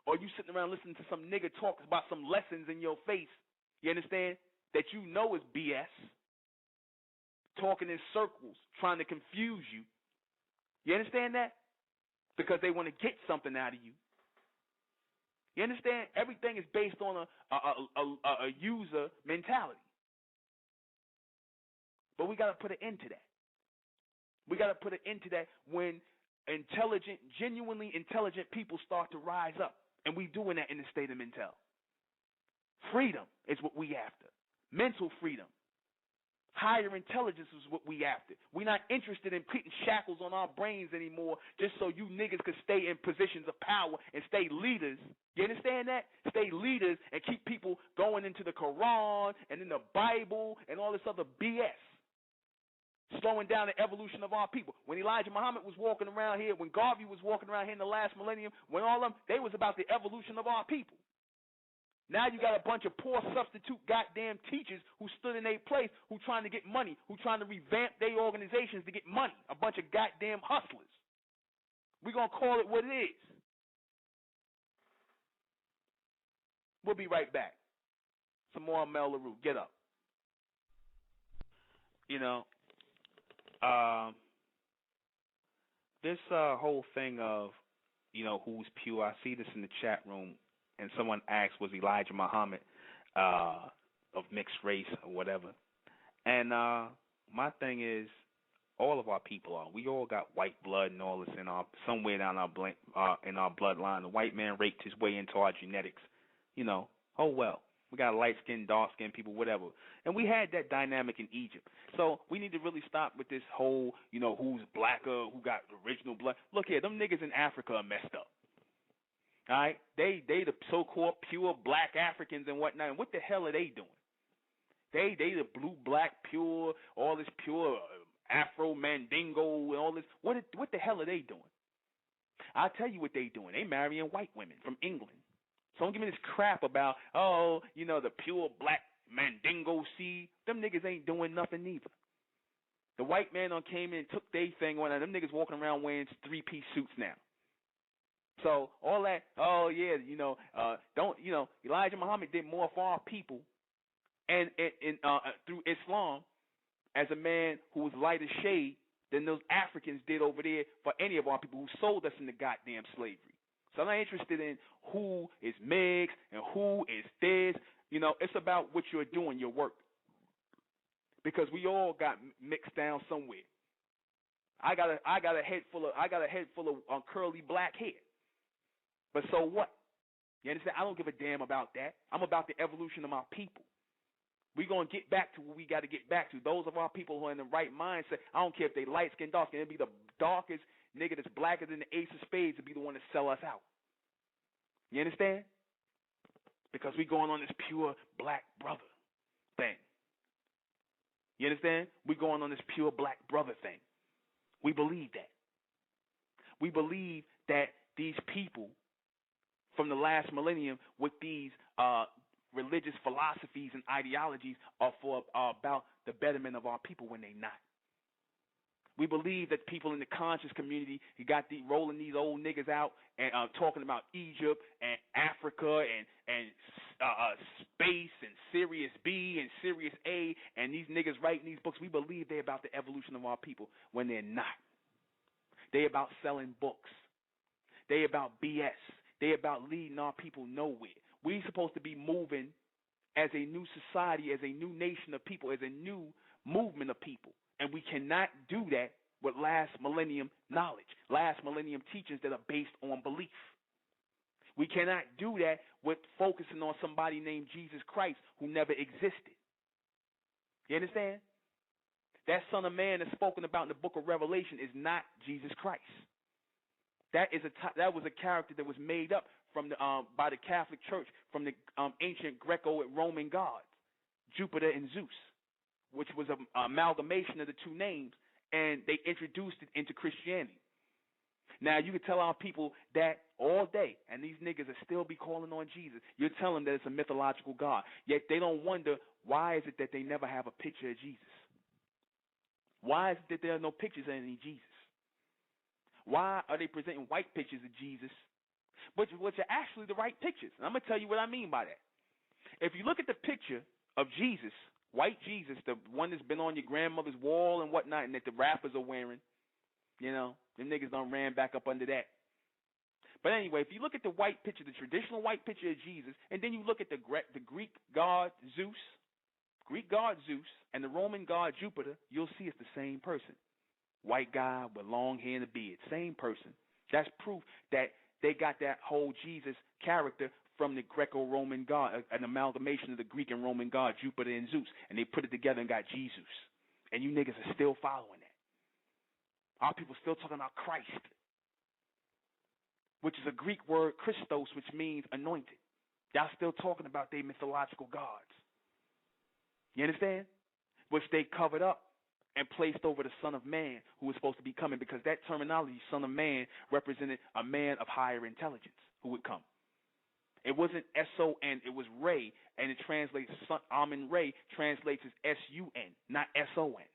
Or you sitting around listening to some nigga talk about some lessons in your face, you understand, that you know is BS. Talking in circles, trying to confuse you. You understand that? Because they want to get something out of you. You understand? Everything is based on a user mentality. But we got to put an end to that. We got to put an end to that when genuinely intelligent people start to rise up. And we doing that in the state of Mentel. Freedom is what we after. Mental freedom. Higher intelligence is what we after. We're not interested in putting shackles on our brains anymore just so you niggas could stay in positions of power and stay leaders. You understand that? Stay leaders and keep people going into the Quran and in the Bible and all this other BS. Slowing down the evolution of our people. When Elijah Muhammad was walking around here, when Garvey was walking around here in the last millennium, when all of them, they was about the evolution of our people. Now you got a bunch of poor substitute goddamn teachers who stood in their place, who trying to get money, who trying to revamp their organizations to get money. A bunch of goddamn hustlers We're going to call it what it is. We'll be right back. Some more on Mel LaRue. Get up. You know, this whole thing of, you know, who's pure, I see this in the chat room, and someone asked, was Elijah Muhammad of mixed race or whatever? And my thing is, all of our people are. We all got white blood and all this in our somewhere down in our bloodline. The white man raked his way into our genetics. You know, oh well. We got light-skinned, dark-skinned people, whatever. And we had that dynamic in Egypt. So we need to really stop with this whole, you know, who's blacker, who got original blood. Look here, them niggas in Africa are messed up. All right? They the so-called pure black Africans and whatnot. And what the hell are they doing? They the blue, black, pure, all this pure Afro-Mandingo and all this. What the hell are they doing? I'll tell you what they doing. They marrying white women from England. So don't give me this crap about, oh, you know, the pure black Mandingo seed. Them niggas ain't doing nothing neither. The white man came in and took their thing on, and them niggas walking around wearing three-piece suits now. So all that, oh yeah, you know, Elijah Muhammad did more for our people, and through Islam, as a man who was lighter shade than those Africans did over there for any of our people who sold us into goddamn slavery. So I'm not interested in who is mixed and who is this. You know, it's about what you're doing, your work. Because we all got mixed down somewhere. I got a head full of curly black hair. But so what? You understand? I don't give a damn about that. I'm about the evolution of my people. We're going to get back to what we got to get back to. Those of our people who are in the right mindset, I don't care if they light skin, dark skin, it'll be the darkest nigga that's blacker than the ace of spades to be the one to sell us out. You understand? Because we going on this pure black brother thing. You understand? We going on this pure black brother thing. We believe that. We believe that these people from the last millennium with these religious philosophies and ideologies are about the betterment of our people when they not. We believe that people in the conscious community, you got rolling these old niggas out and talking about Egypt and Africa and space and Sirius B and Sirius A, and these niggas writing these books. We believe they're about the evolution of our people when they're not. They about selling books. They about BS. They about leading our people nowhere. We supposed to be moving as a new society, as a new nation of people, as a new movement of people. And we cannot do that with last millennium knowledge, last millennium teachings that are based on belief. We cannot do that with focusing on somebody named Jesus Christ who never existed. You understand? That Son of Man that's spoken about in the book of Revelation is not Jesus Christ. That was a character that was made up from by the Catholic Church from the ancient Greco-Roman gods, Jupiter and Zeus, which was an amalgamation of the two names, and they introduced it into Christianity. Now, you can tell our people that all day, and these niggas will still be calling on Jesus. You're telling them that it's a mythological God, yet they don't wonder why is it that they never have a picture of Jesus. Why is it that there are no pictures of any Jesus? Why are they presenting white pictures of Jesus, which are actually the right pictures? And I'm going to tell you what I mean by that. If you look at the picture of Jesus, white Jesus, the one that's been on your grandmother's wall and whatnot, and that the rappers are wearing, you know, them niggas done ran back up under that. But anyway, if you look at the white picture, the traditional white picture of Jesus, and then you look at the Greek god Zeus, and the Roman god Jupiter, you'll see it's the same person. White guy with long hair and a beard, same person. That's proof that they got that whole Jesus character from the Greco-Roman god, an amalgamation of the Greek and Roman god Jupiter and Zeus, and they put it together and got Jesus. And you niggas are still following that. Our people still talking about Christ, which is a Greek word, Christos, which means anointed. Y'all still talking about their mythological gods. You understand? Which they covered up and placed over the Son of Man who was supposed to be coming, because that terminology, Son of Man, represented a man of higher intelligence who would come. It wasn't S-O-N, it was Ray, and it translates, Amen Ray translates as S-U-N, not S-O-N.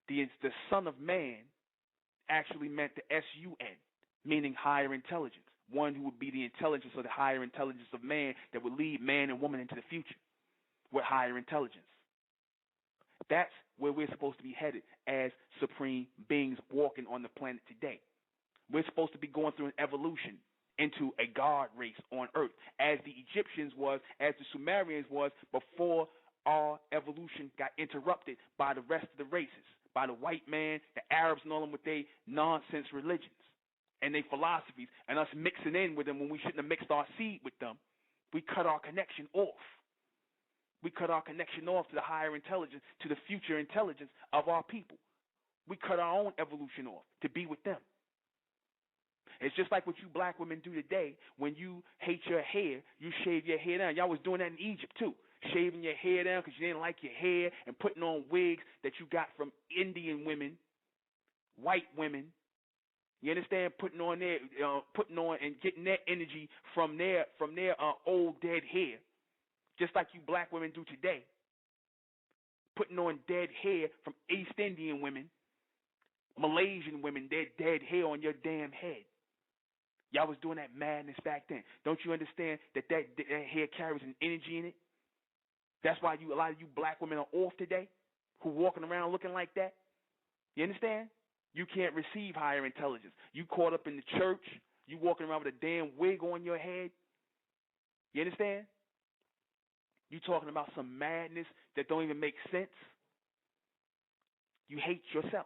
The Son of Man actually meant the S-U-N, meaning higher intelligence. One who would be the intelligence or the higher intelligence of man that would lead man and woman into the future with higher intelligence. That's where we're supposed to be headed as supreme beings walking on the planet today. We're supposed to be going through an evolution into a God race on earth, as the Egyptians was, as the Sumerians was, before our evolution got interrupted by the rest of the races, by the white man, the Arabs and all them with their nonsense religions and their philosophies, and us mixing in with them when we shouldn't have mixed our seed with them. We cut our connection off. We cut our connection off to the higher intelligence, to the future intelligence of our people. We cut our own evolution off to be with them. It's just like what you black women do today. When you hate your hair, you shave your hair down. Y'all was doing that in Egypt too, shaving your hair down because you didn't like your hair and putting on wigs that you got from Indian women, white women. You understand? Putting on and getting that energy from their old dead hair. Just like you black women do today, putting on dead hair from East Indian women, Malaysian women, their dead hair on your damn head. Y'all was doing that madness back then. Don't you understand that hair carries an energy in it? That's why a lot of you black women are off today, who walking around looking like that. You understand? You can't receive higher intelligence. You caught up in the church. You walking around with a damn wig on your head. You understand? You talking about some madness that don't even make sense. You hate yourself.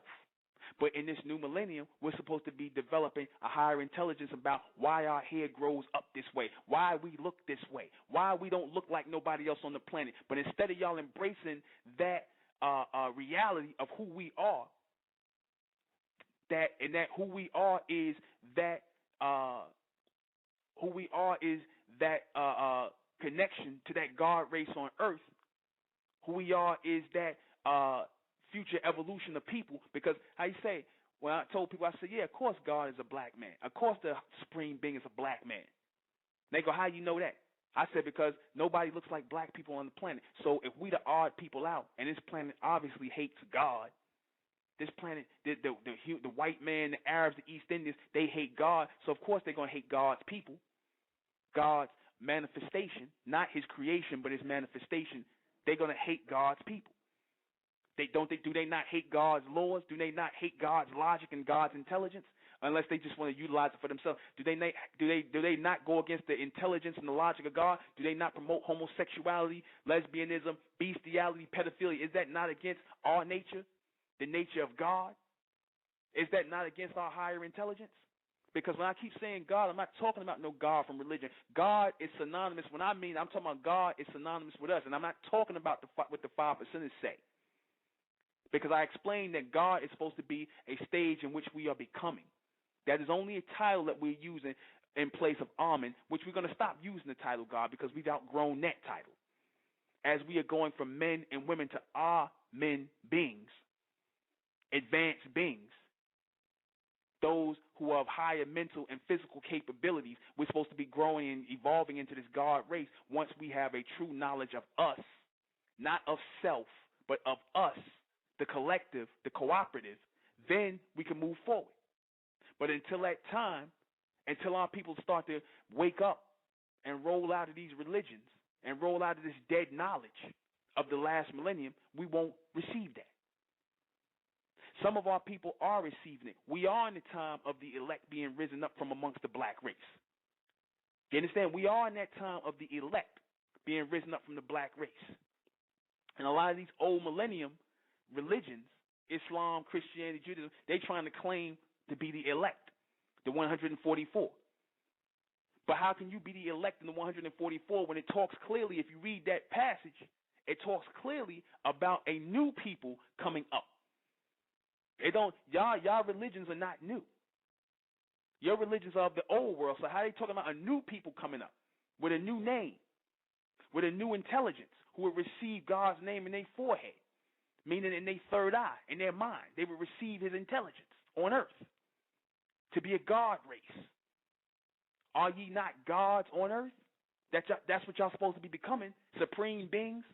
But in this new millennium, we're supposed to be developing a higher intelligence about why our hair grows up this way, why we look this way, why we don't look like nobody else on the planet. But instead of y'all embracing that reality of who we are, that who we are is that connection to that God race on earth. Who we are is that future evolution of people. Because how you say, when I told people, I said, yeah, of course God is a black man. Of course the supreme being is a black man. They go, how you know that? I said, because nobody looks like black people on the planet. So if we the odd people out, and this planet obviously hates God, this planet, the white man, the Arabs, the East Indians, they hate God. So of course they're going to hate God's people, God's manifestation, not his creation, but his manifestation. They're going to hate God's people. Do they not hate God's laws? Do they not hate God's logic and God's intelligence? Unless they just want to utilize it for themselves. Do they not go against the intelligence and the logic of God? Do they not promote homosexuality, lesbianism, bestiality, pedophilia? Is that not against our nature, the nature of God? Is that not against our higher intelligence? Because when I keep saying God, I'm not talking about no God from religion. God is synonymous. When I'm talking about God is synonymous with us. And I'm not talking about what the 5% say. Because I explained that God is supposed to be a stage in which we are becoming. That is only a title that we're using in place of Amen, which we're going to stop using the title God because we've outgrown that title. As we are going from men and women to Amen beings, advanced beings, those who are of higher mental and physical capabilities, we're supposed to be growing and evolving into this God race once we have a true knowledge of us, not of self, but of us, the collective, the cooperative, then we can move forward. But until that time, until our people start to wake up and roll out of these religions and roll out of this dead knowledge of the last millennium, we won't receive that. Some of our people are receiving it. We are in the time of the elect being risen up from amongst the black race. You understand? We are in that time of the elect being risen up from the black race. And a lot of these old millennium religions, Islam, Christianity, Judaism, they're trying to claim to be the elect, the 144. But how can you be the elect in the 144 when it talks clearly, if you read that passage, it talks clearly about a new people coming up. Y'all religions are not new. Your religions are of the old world. So how are they talking about a new people coming up with a new name, with a new intelligence, who will receive God's name in their forehead, meaning in their third eye, in their mind? They will receive his intelligence on earth to be a God race. Are ye not gods on earth? That's what y'all supposed to be becoming, supreme beings.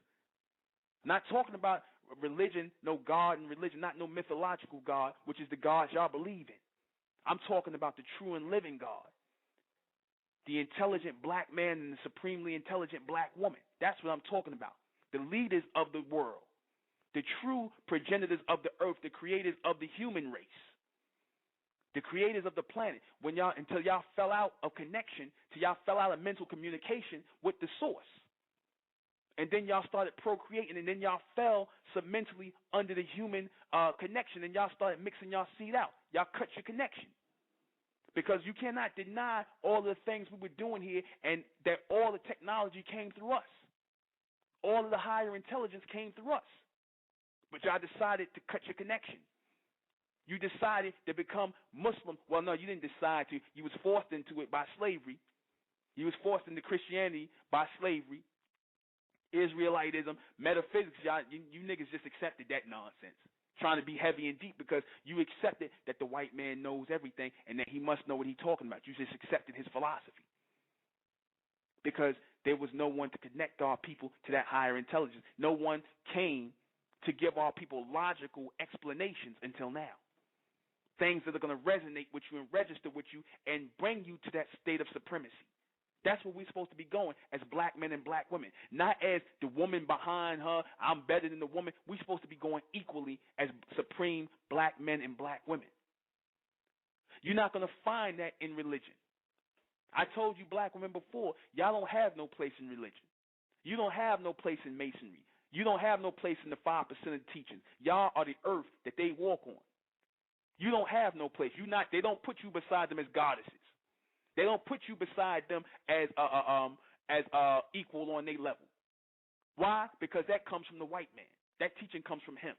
Not talking about religion, no God in religion, not no mythological God, which is the God y'all believe in. I'm talking about the true and living God, the intelligent black man and the supremely intelligent black woman. That's what I'm talking about. The leaders of the world, the true progenitors of the earth, the creators of the human race, the creators of the planet. Until y'all fell out of connection, till y'all fell out of mental communication with the source. And then y'all started procreating, and then y'all fell submentally under the human connection, and y'all started mixing y'all seed out. Y'all cut your connection. Because you cannot deny all the things we were doing here, and that all the technology came through us. All of the higher intelligence came through us. But y'all decided to cut your connection. You decided to become Muslim. Well, no, you didn't decide to. You was forced into it by slavery. You was forced into Christianity by slavery. Israelitism, metaphysics, y'all, you niggas just accepted that nonsense. Trying to be heavy and deep because you accepted that the white man knows everything and that he must know what he's talking about. You just accepted his philosophy. Because there was no one to connect our people to that higher intelligence. No one came to give our people logical explanations until now. Things that are going to resonate with you and register with you and bring you to that state of supremacy. That's where we're supposed to be going as black men and black women. Not as the woman behind her, I'm better than the woman. We're supposed to be going equally as supreme black men and black women. You're not going to find that in religion. I told you black women before, y'all don't have no place in religion. You don't have no place in masonry. You don't have no place in the 5% of teachings. Y'all are the earth that they walk on. You don't have no place. They don't put you beside them as goddesses. They don't put you beside them as equal on their level. Why? Because that comes from the white man. That teaching comes from him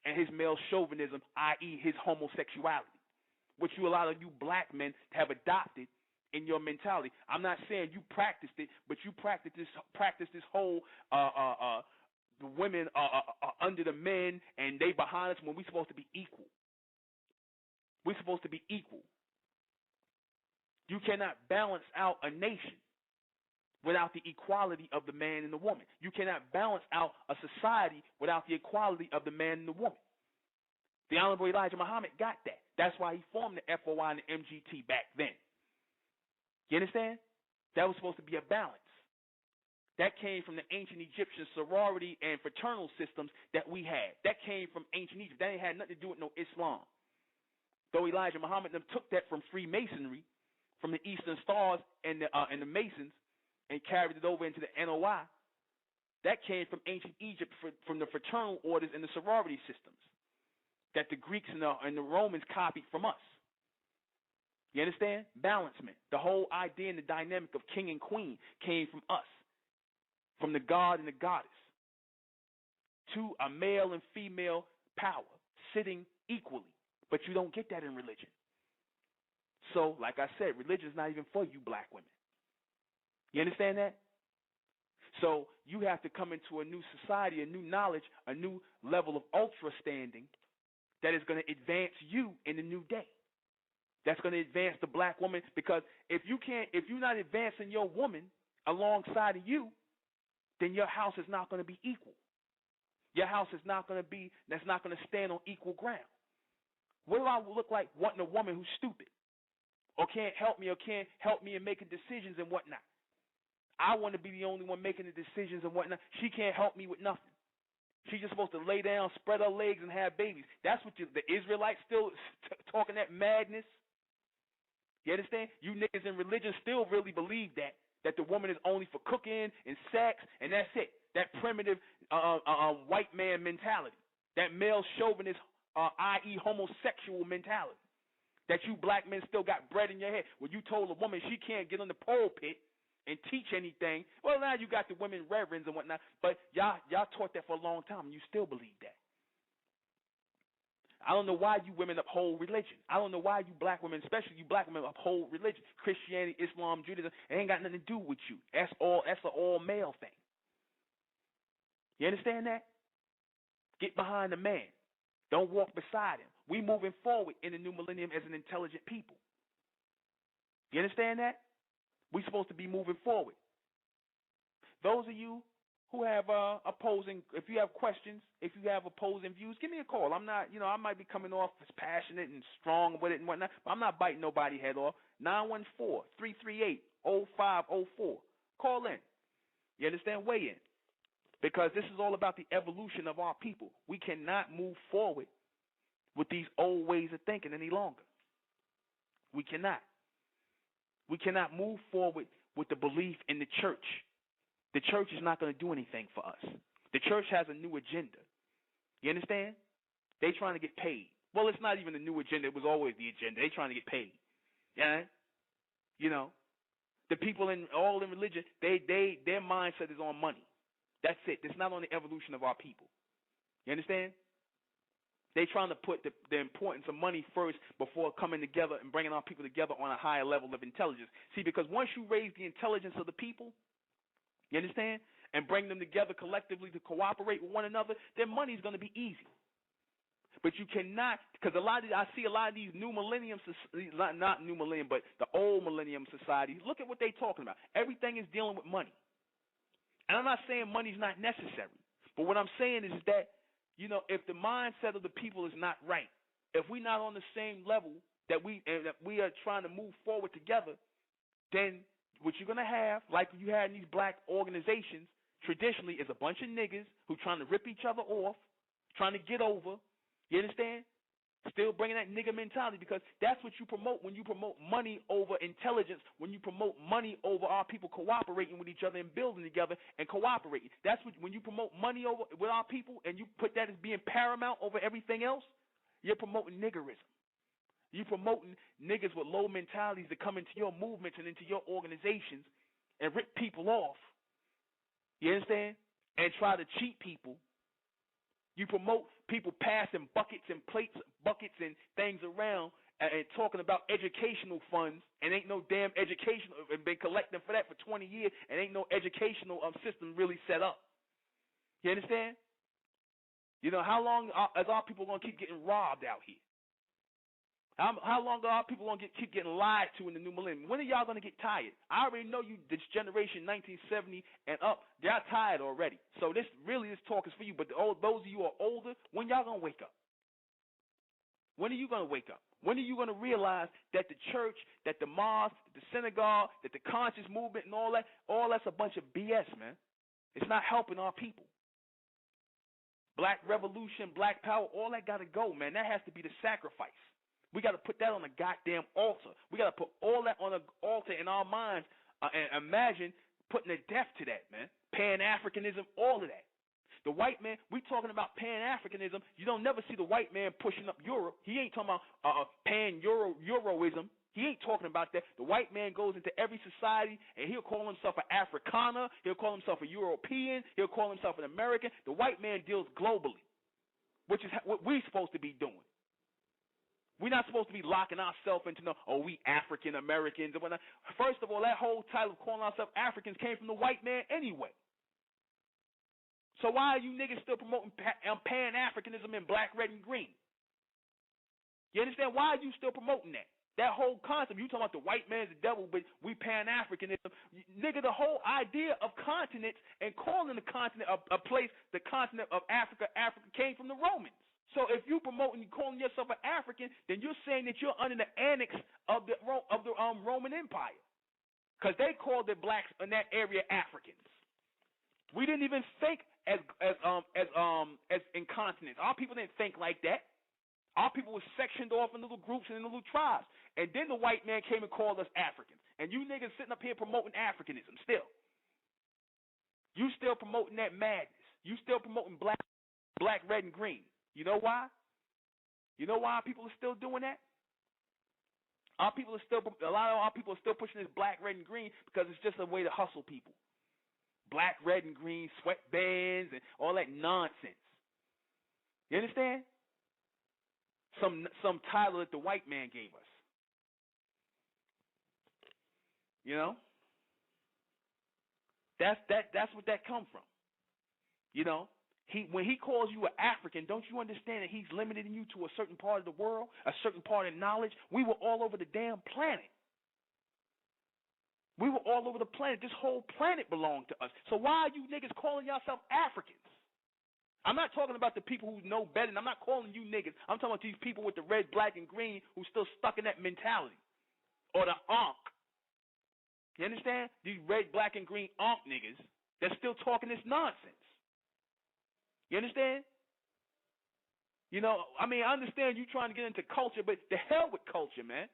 and his male chauvinism, i.e. his homosexuality, which a lot of you black men have adopted in your mentality. I'm not saying you practiced it, but you practice this whole the women are under the men and they behind us when we're supposed to be equal. We're supposed to be equal. You cannot balance out a nation without the equality of the man and the woman. You cannot balance out a society without the equality of the man and the woman. The Honorable Elijah Muhammad got that. That's why he formed the FOI and the MGT back then. You understand? That was supposed to be a balance. That came from the ancient Egyptian sorority and fraternal systems that we had. That came from ancient Egypt. That ain't had nothing to do with no Islam. Though Elijah Muhammad took that from Freemasonry, from the Eastern Stars and the Masons, and carried it over into the NOI. That came from ancient Egypt, from the fraternal orders and the sorority systems that the Greeks and the Romans copied from us. You understand? Balancement. The whole idea and the dynamic of king and queen came from us, from the god and the goddess, to a male and female power sitting equally. But you don't get that in religion. So, like I said, religion is not even for you black women. You understand that? So you have to come into a new society, a new knowledge, a new level of ultra standing that is going to advance you in the new day. That's going to advance the black woman, because if you're not advancing your woman alongside of you, then your house is not going to be equal. Your house is not going to stand on equal ground. What do I look like wanting a woman who's stupid? Or can't help me in making decisions and whatnot? I want to be the only one making the decisions and whatnot. She can't help me with nothing. She's just supposed to lay down, spread her legs, and have babies. That's what the Israelites still talking that madness. You understand? You niggas in religion still really believe that the woman is only for cooking and sex, and that's it. That primitive white man mentality. That male chauvinist, i.e. homosexual mentality. That you black men still got bread in your head. When you told a woman she can't get on the pulpit and teach anything, well, now you got the women reverends and whatnot, but y'all taught that for a long time, and you still believe that. I don't know why you women uphold religion. I don't know why you black women, especially you black women, uphold religion. Christianity, Islam, Judaism, it ain't got nothing to do with you. That's an all-male thing. You understand that? Get behind the man. Don't walk beside him. We moving forward in the new millennium as an intelligent people. You understand that? We're supposed to be moving forward. Those of you who have opposing. If you have questions, if you have opposing views, give me a call. I'm not, I might be coming off as passionate and strong with it and whatnot, but I'm not biting nobody's head off. 914-338-0504. Call in. You understand? Weigh in. Because this is all about the evolution of our people. We cannot move forward with these old ways of thinking any longer. We cannot. We cannot move forward with the belief in the church. The church is not going to do anything for us. The church has a new agenda. You understand? They trying to get paid. Well, it's not even a new agenda. It was always the agenda. They trying to get paid. Yeah? The people in religion, their mindset is on money. That's it. It's not on the evolution of our people. You understand? They trying to put the importance of money first before coming together and bringing our people together on a higher level of intelligence. See, because once you raise the intelligence of the people, you understand, and bring them together collectively to cooperate with one another, then money is going to be easy. But you cannot, because I see a lot of these new millennium, not new millennium, but the old millennium societies. Look at what they're talking about. Everything is dealing with money. And I'm not saying money's not necessary, but what I'm saying is that, if the mindset of the people is not right, if we're not on the same level that we are trying to move forward together, then what you're going to have, like you had in these black organizations, traditionally is a bunch of niggas who trying to rip each other off, trying to get over, you understand? Still bringing that nigga mentality, because that's what you promote when you promote money over intelligence, when you promote money over our people cooperating with each other and building together and cooperating. That's when you promote money over with our people and you put that as being paramount over everything else, you're promoting niggerism. You're promoting niggas with low mentalities to come into your movements and into your organizations and rip people off, you understand, and try to cheat people. You promote people passing buckets and plates, buckets and things around and talking about educational funds, and ain't no damn educational, and been collecting for that for 20 years, and ain't no educational system really set up. You understand? How long is our people going to keep getting robbed out here? How long are our people going to keep getting lied to in the new millennium? When are y'all going to get tired? I already know you, this generation 1970 and up, they're tired already. So this talk is for you. But those of you who are older, when y'all going to wake up? When are you going to wake up? When are you going to realize that the church, that the mosque, the synagogue, that the conscious movement and all that's a bunch of BS, man. It's not helping our people. Black revolution, black power, all that got to go, man. That has to be the sacrifice. We got to put that on a goddamn altar. We got to put all that on an altar in our minds and imagine putting a death to that, man. Pan-Africanism, all of that. The white man, we talking about Pan-Africanism. You don't never see the white man pushing up Europe. He ain't talking about Pan-Euroism. He ain't talking about that. The white man goes into every society, and he'll call himself an Afrikaner. He'll call himself a European. He'll call himself an American. The white man deals globally, which is what we're supposed to be doing. We're not supposed to be locking ourselves into we African Americans and whatnot. First of all, that whole title of calling ourselves Africans came from the white man anyway. So why are you niggas still promoting Pan-Africanism in black, red, and green? You understand? Why are you still promoting that? That whole concept, you talking about the white man's the devil, but we Pan-Africanism. Nigga, the whole idea of continents and calling the continent a place, the continent of Africa came from the Romans. So if you promoting, calling yourself an African, then you're saying that you're under the annex of the Roman Empire, because they called the blacks in that area Africans. We didn't even think as in continents. Our people didn't think like that. Our people were sectioned off in little groups and in little tribes, and then the white man came and called us Africans. And you niggas sitting up here promoting Africanism still. You still promoting that madness. You still promoting black, red, and green. You know why? You know why people are still doing that? A lot of our people are still pushing this black, red, and green because it's just a way to hustle people. Black, red, and green sweatbands and all that nonsense. You understand? Some title that the white man gave us. That's what that come from. When he calls you an African, don't you understand that he's limiting you to a certain part of the world, a certain part of knowledge? We were all over the damn planet. We were all over the planet. This whole planet belonged to us. So why are you niggas calling yourself Africans? I'm not talking about the people who know better. And I'm not calling you niggas. I'm talking about these people with the red, black, and green who still stuck in that mentality. Or the Ankh. You understand? These red, black, and green Ankh niggas that's still talking this nonsense. You understand? You know, I mean, I understand you trying to get into culture, but the hell with culture, man.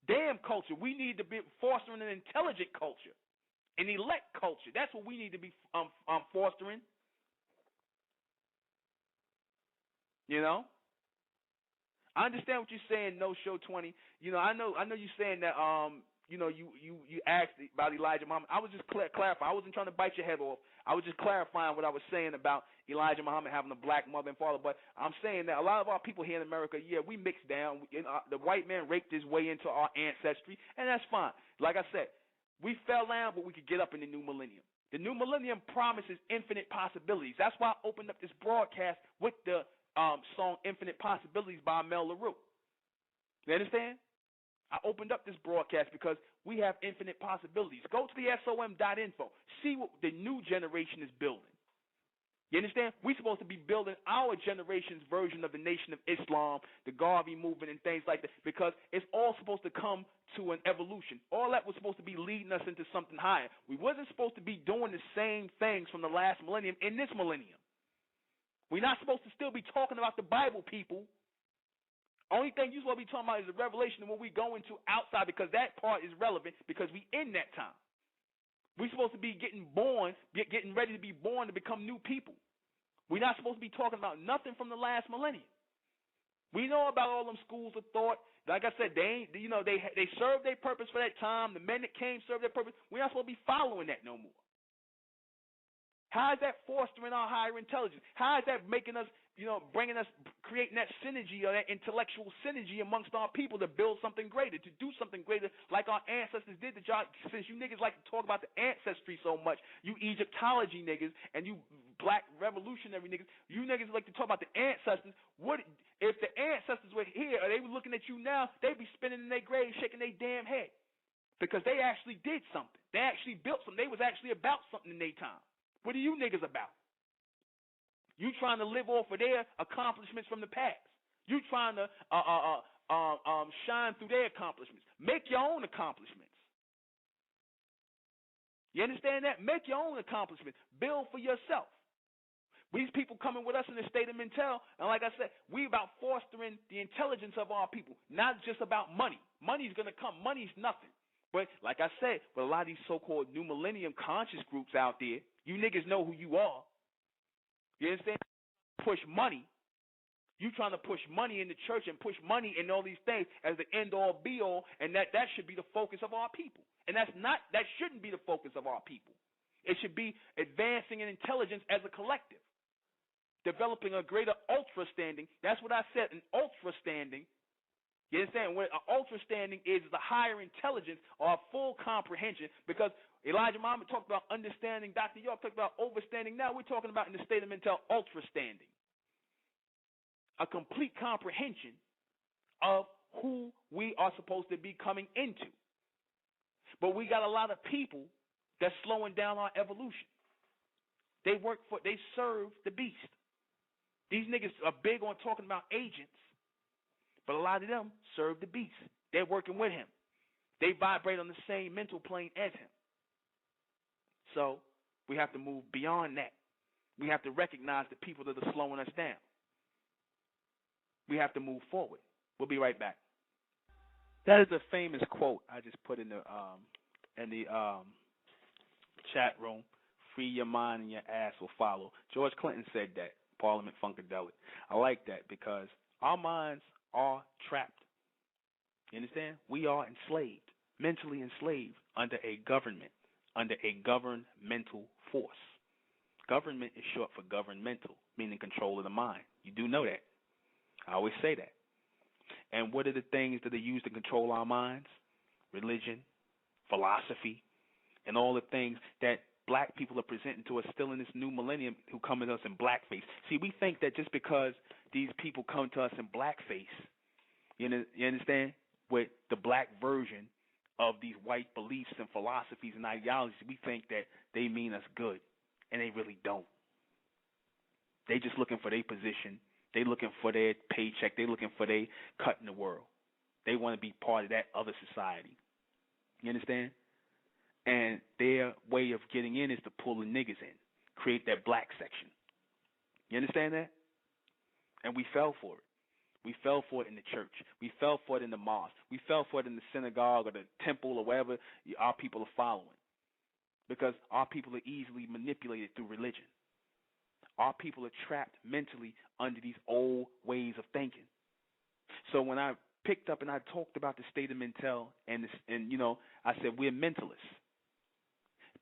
Damn culture. We need to be fostering an intelligent culture, an elect culture. That's what we need to be fostering. You know, I understand what you're saying. No show 20. You know, I know you're saying that. You know, you asked about Elijah Muhammad. I was just clarifying. I wasn't trying to bite your head off. I was just clarifying what I was saying about Elijah Muhammad having a black mother and father. But I'm saying that a lot of our people here in America, yeah, we mixed down. The white man raped his way into our ancestry, and that's fine. Like I said, we fell down, but we could get up in the new millennium. The new millennium promises infinite possibilities. That's why I opened up this broadcast with the song Infinite Possibilities by Mel LaRue. You understand? I opened up this broadcast because we have infinite possibilities. Go to the SOM.info. See what the new generation is building. You understand? We're supposed to be building our generation's version of the Nation of Islam, the Garvey movement, and things like that, because it's all supposed to come to an evolution. All that was supposed to be leading us into something higher. We wasn't supposed to be doing the same things from the last millennium in this millennium. We're not supposed to still be talking about the Bible, people. Only thing you're supposed to be talking about is the revelation and what we go into outside, because that part is relevant because we in that time. We're supposed to be getting ready to be born to become new people. We're not supposed to be talking about nothing from the last millennium. We know about all them schools of thought. Like I said, they served their purpose for that time. The men that came served their purpose. We're not supposed to be following that no more. How is that fostering our higher intelligence? How is that making us, creating that synergy or that intellectual synergy amongst our people to build something greater, to do something greater like our ancestors did? Since you niggas like to talk about the ancestry so much, you Egyptology niggas and you black revolutionary niggas, you niggas like to talk about the ancestors. What if the ancestors were here or they were looking at you now, they'd be spinning in their grave, shaking their damn head. Because they actually did something. They actually built something. They was actually about something in their time. What are you niggas about? You trying to live off of their accomplishments from the past. You trying to shine through their accomplishments. Make your own accomplishments. You understand that? Make your own accomplishments. Build for yourself. These people coming with us in the state of mental, and like I said, we about fostering the intelligence of our people, not just about money. Money's going to come. Money's nothing. But like I said, with a lot of these so-called new millennium conscious groups out there, you niggas know who you are. You understand? Push money. You trying to push money in the church and push money in all these things as the end-all, be-all, and that should be the focus of our people. And that shouldn't be the focus of our people. It should be advancing in intelligence as a collective, developing a greater ultra-standing. That's what I said, an ultra-standing. You understand? What an ultra-standing is a higher intelligence or a full comprehension, because Elijah Muhammad talked about understanding. Dr. York talked about overstanding. Now we're talking about in the state of mental ultra-standing. A complete comprehension of who we are supposed to be coming into. But we got a lot of people that's slowing down our evolution. They serve the beast. These niggas are big on talking about agents, but a lot of them serve the beast. They're working with him. They vibrate on the same mental plane as him. So we have to move beyond that. We have to recognize the people that are slowing us down. We have to move forward. We'll be right back. That is a famous quote I just put in the chat room. Free your mind and your ass will follow. George Clinton said that. Parliament Funkadelic. I like that because our minds are trapped. You understand? We are enslaved, mentally enslaved under a government, under a governmental force. Government is short for governmental, meaning control of the mind. You do know that. I always say that. And what are the things that are used to control our minds? Religion, philosophy, and all the things that black people are presenting to us still in this new millennium who come at us in blackface. See, we think that just because these people come to us in blackface, you understand, with the black version of these white beliefs and philosophies and ideologies, we think that they mean us good, and they really don't. They just looking for their position. They looking for their paycheck. They looking for their cut in the world. They want to be part of that other society. You understand? And their way of getting in is to pull the niggas in, create that black section. You understand that? And we fell for it. We fell for it in the church. We fell for it in the mosque. We fell for it in the synagogue or the temple or wherever our people are following. Because our people are easily manipulated through religion. Our people are trapped mentally under these old ways of thinking. So when I picked up and I talked about the state of mental and I said we're mentalists.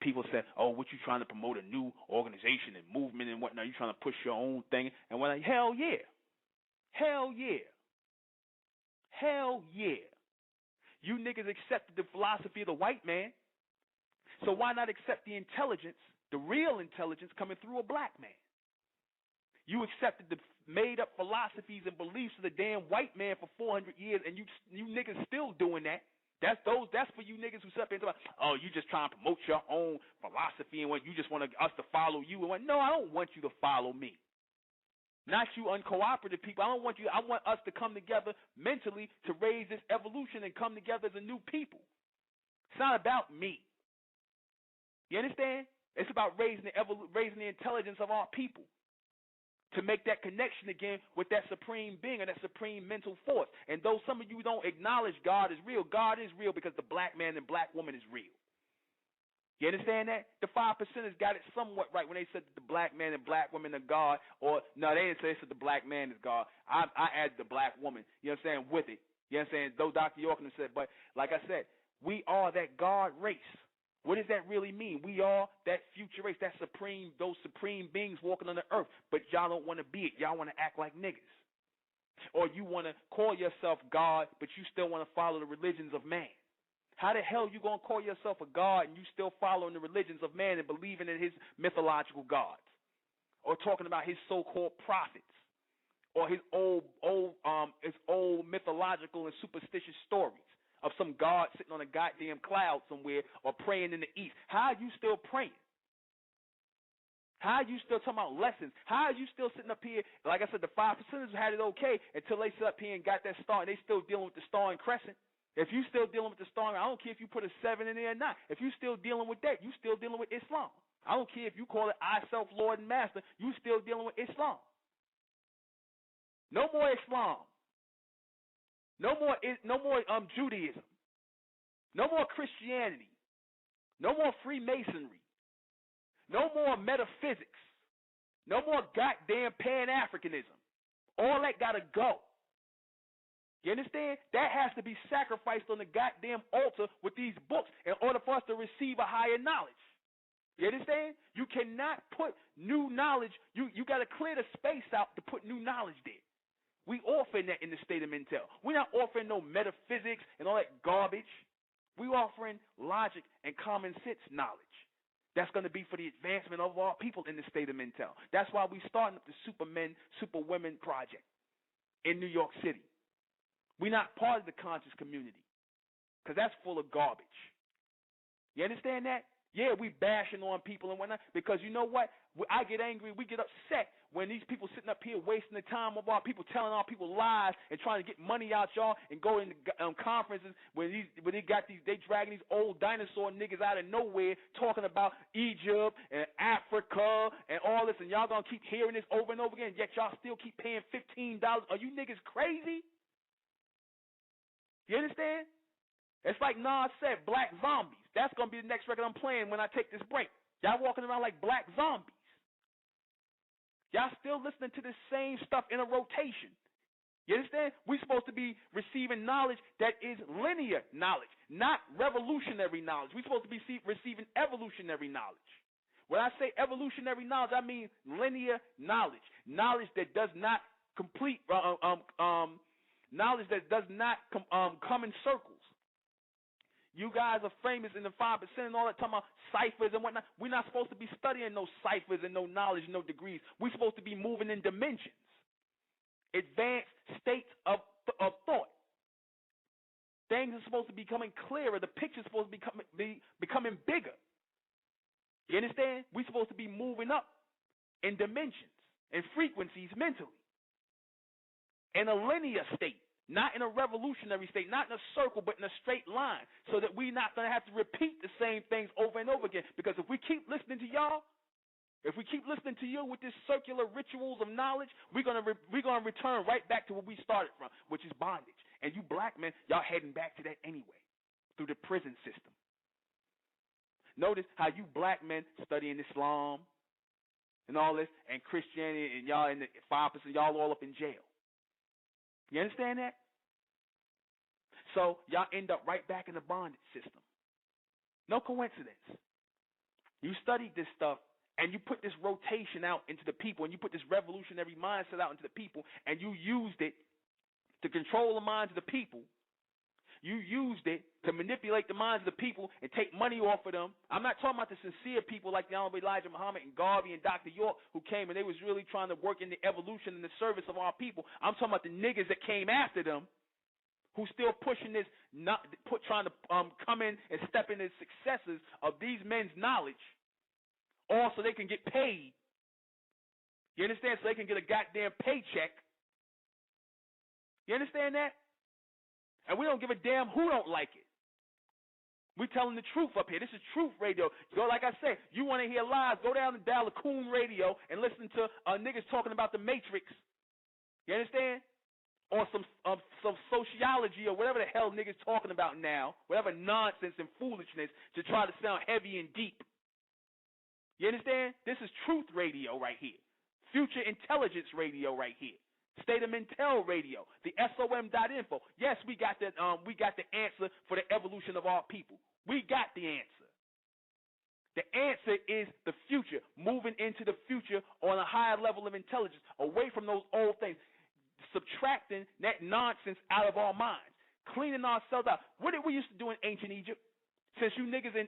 People said, "Oh, what you trying to promote a new organization and movement and whatnot? You trying to push your own thing?" And when hell yeah. Hell yeah. Hell yeah. You niggas accepted the philosophy of the white man. So why not accept the intelligence, the real intelligence coming through a black man? You accepted the made-up philosophies and beliefs of the damn white man for 400 years, and you niggas still doing that. That's for you niggas who sit up and talk about, oh, you just trying to promote your own philosophy and what you just want us to follow you. And what? No, I don't want you to follow me. Not you uncooperative people. I want us to come together mentally to raise this evolution and come together as a new people. It's not about me. You understand? It's about raising the intelligence of our people to make that connection again with that supreme being or that supreme mental force. And though some of you don't acknowledge God is real because the black man and black woman is real. You understand that? The 5%ers got it somewhat right when they said that the black man and black women are God. Or, no, they didn't say the black man is God. I added the black woman, you know what I'm saying, with it. You know what I'm saying? Though Dr. Yorkin said, but like I said, we are that God race. What does that really mean? We are that future race, those supreme beings walking on the earth. But y'all don't want to be it. Y'all want to act like niggas. Or you want to call yourself God, but you still want to follow the religions of man. How the hell you going to call yourself a God and you still following the religions of man and believing in his mythological gods? Or talking about his so-called prophets? Or his old mythological and superstitious stories of some God sitting on a goddamn cloud somewhere or praying in the east? How are you still praying? How are you still talking about lessons? How are you still sitting up here? Like I said, the 5%ers had it okay until they sit up here and got that star and they still dealing with the star and crescent. If you still dealing with the star, I don't care if you put a 7 in there or not. If you still dealing with that, you still dealing with Islam. I don't care if you call it I, self, Lord, and Master. You still dealing with Islam. No more Islam. No more Judaism. No more Christianity. No more Freemasonry. No more metaphysics. No more goddamn Pan-Africanism. All that gotta go. You understand? That has to be sacrificed on the goddamn altar with these books in order for us to receive a higher knowledge. You understand? You cannot put new knowledge. You got to clear the space out to put new knowledge there. We offering that in the state of mental. We're not offering no metaphysics and all that garbage. We're offering logic and common sense knowledge. That's going to be for the advancement of our people in the state of mental. That's why we're starting up the Supermen, Superwomen project in New York City. We're not part of the conscious community because that's full of garbage. You understand that? Yeah, we bashing on people and whatnot because you know what? I get angry. We get upset when these people sitting up here wasting the time of our people, telling our people lies and trying to get money out y'all and go in conferences where they dragging these old dinosaur niggas out of nowhere talking about Egypt and Africa and all this, and y'all gonna keep hearing this over and over again. Yet y'all still keep paying $15. Are you niggas crazy? You understand? It's like Nas said, black zombies. That's going to be the next record I'm playing when I take this break. Y'all walking around like black zombies. Y'all still listening to the same stuff in a rotation. You understand? We're supposed to be receiving knowledge that is linear knowledge, not revolutionary knowledge. We're supposed to be receiving evolutionary knowledge. When I say evolutionary knowledge, I mean linear knowledge. Knowledge that does not knowledge that does not come in circles. You guys are famous in the 5% and all that, talking about ciphers and whatnot. We're not supposed to be studying no ciphers and no knowledge, no degrees. We're supposed to be moving in dimensions, advanced states of thought. Things are supposed to be becoming clearer. The picture's supposed to be becoming bigger. You understand? We're supposed to be moving up in dimensions and frequencies mentally. In a linear state, not in a revolutionary state, not in a circle, but in a straight line, so that we're not going to have to repeat the same things over and over again. Because if we keep listening to y'all, if we keep listening to you with this circular rituals of knowledge, we're gonna return right back to where we started from, which is bondage. And you black men, y'all heading back to that anyway, through the prison system. Notice how you black men studying Islam and all this, and Christianity, and y'all in the 5%, y'all all up in jail. You understand that? So y'all end up right back in the bondage system. No coincidence. You studied this stuff, and you put this rotation out into the people, and you put this revolutionary mindset out into the people, and you used it to control the minds of the people. You used it to manipulate the minds of the people and take money off of them. I'm not talking about the sincere people like the Honorable Elijah Muhammad and Garvey and Dr. York, who came and they was really trying to work in the evolution and the service of our people. I'm talking about the niggas that came after them, who still pushing this, trying to come in and step in the successes of these men's knowledge, all so they can get paid. You understand? So they can get a goddamn paycheck. You understand that? And we don't give a damn who don't like it. We telling the truth up here. This is Truth Radio. Go, like I said, you want to hear lies, go down to ධირᴏᴡ Radio and listen to niggas talking about the Matrix. You understand? Or some sociology or whatever the hell niggas talking about now, whatever nonsense and foolishness to try to sound heavy and deep. You understand? This is Truth Radio right here. Future Intelligence Radio right here. State of Mentel Radio, the SOM.info. Yes, we got the answer for the evolution of our people. We got the answer. The answer is the future, moving into the future on a higher level of intelligence, away from those old things, subtracting that nonsense out of our minds, cleaning ourselves out. What did we used to do in ancient Egypt? Since you niggas in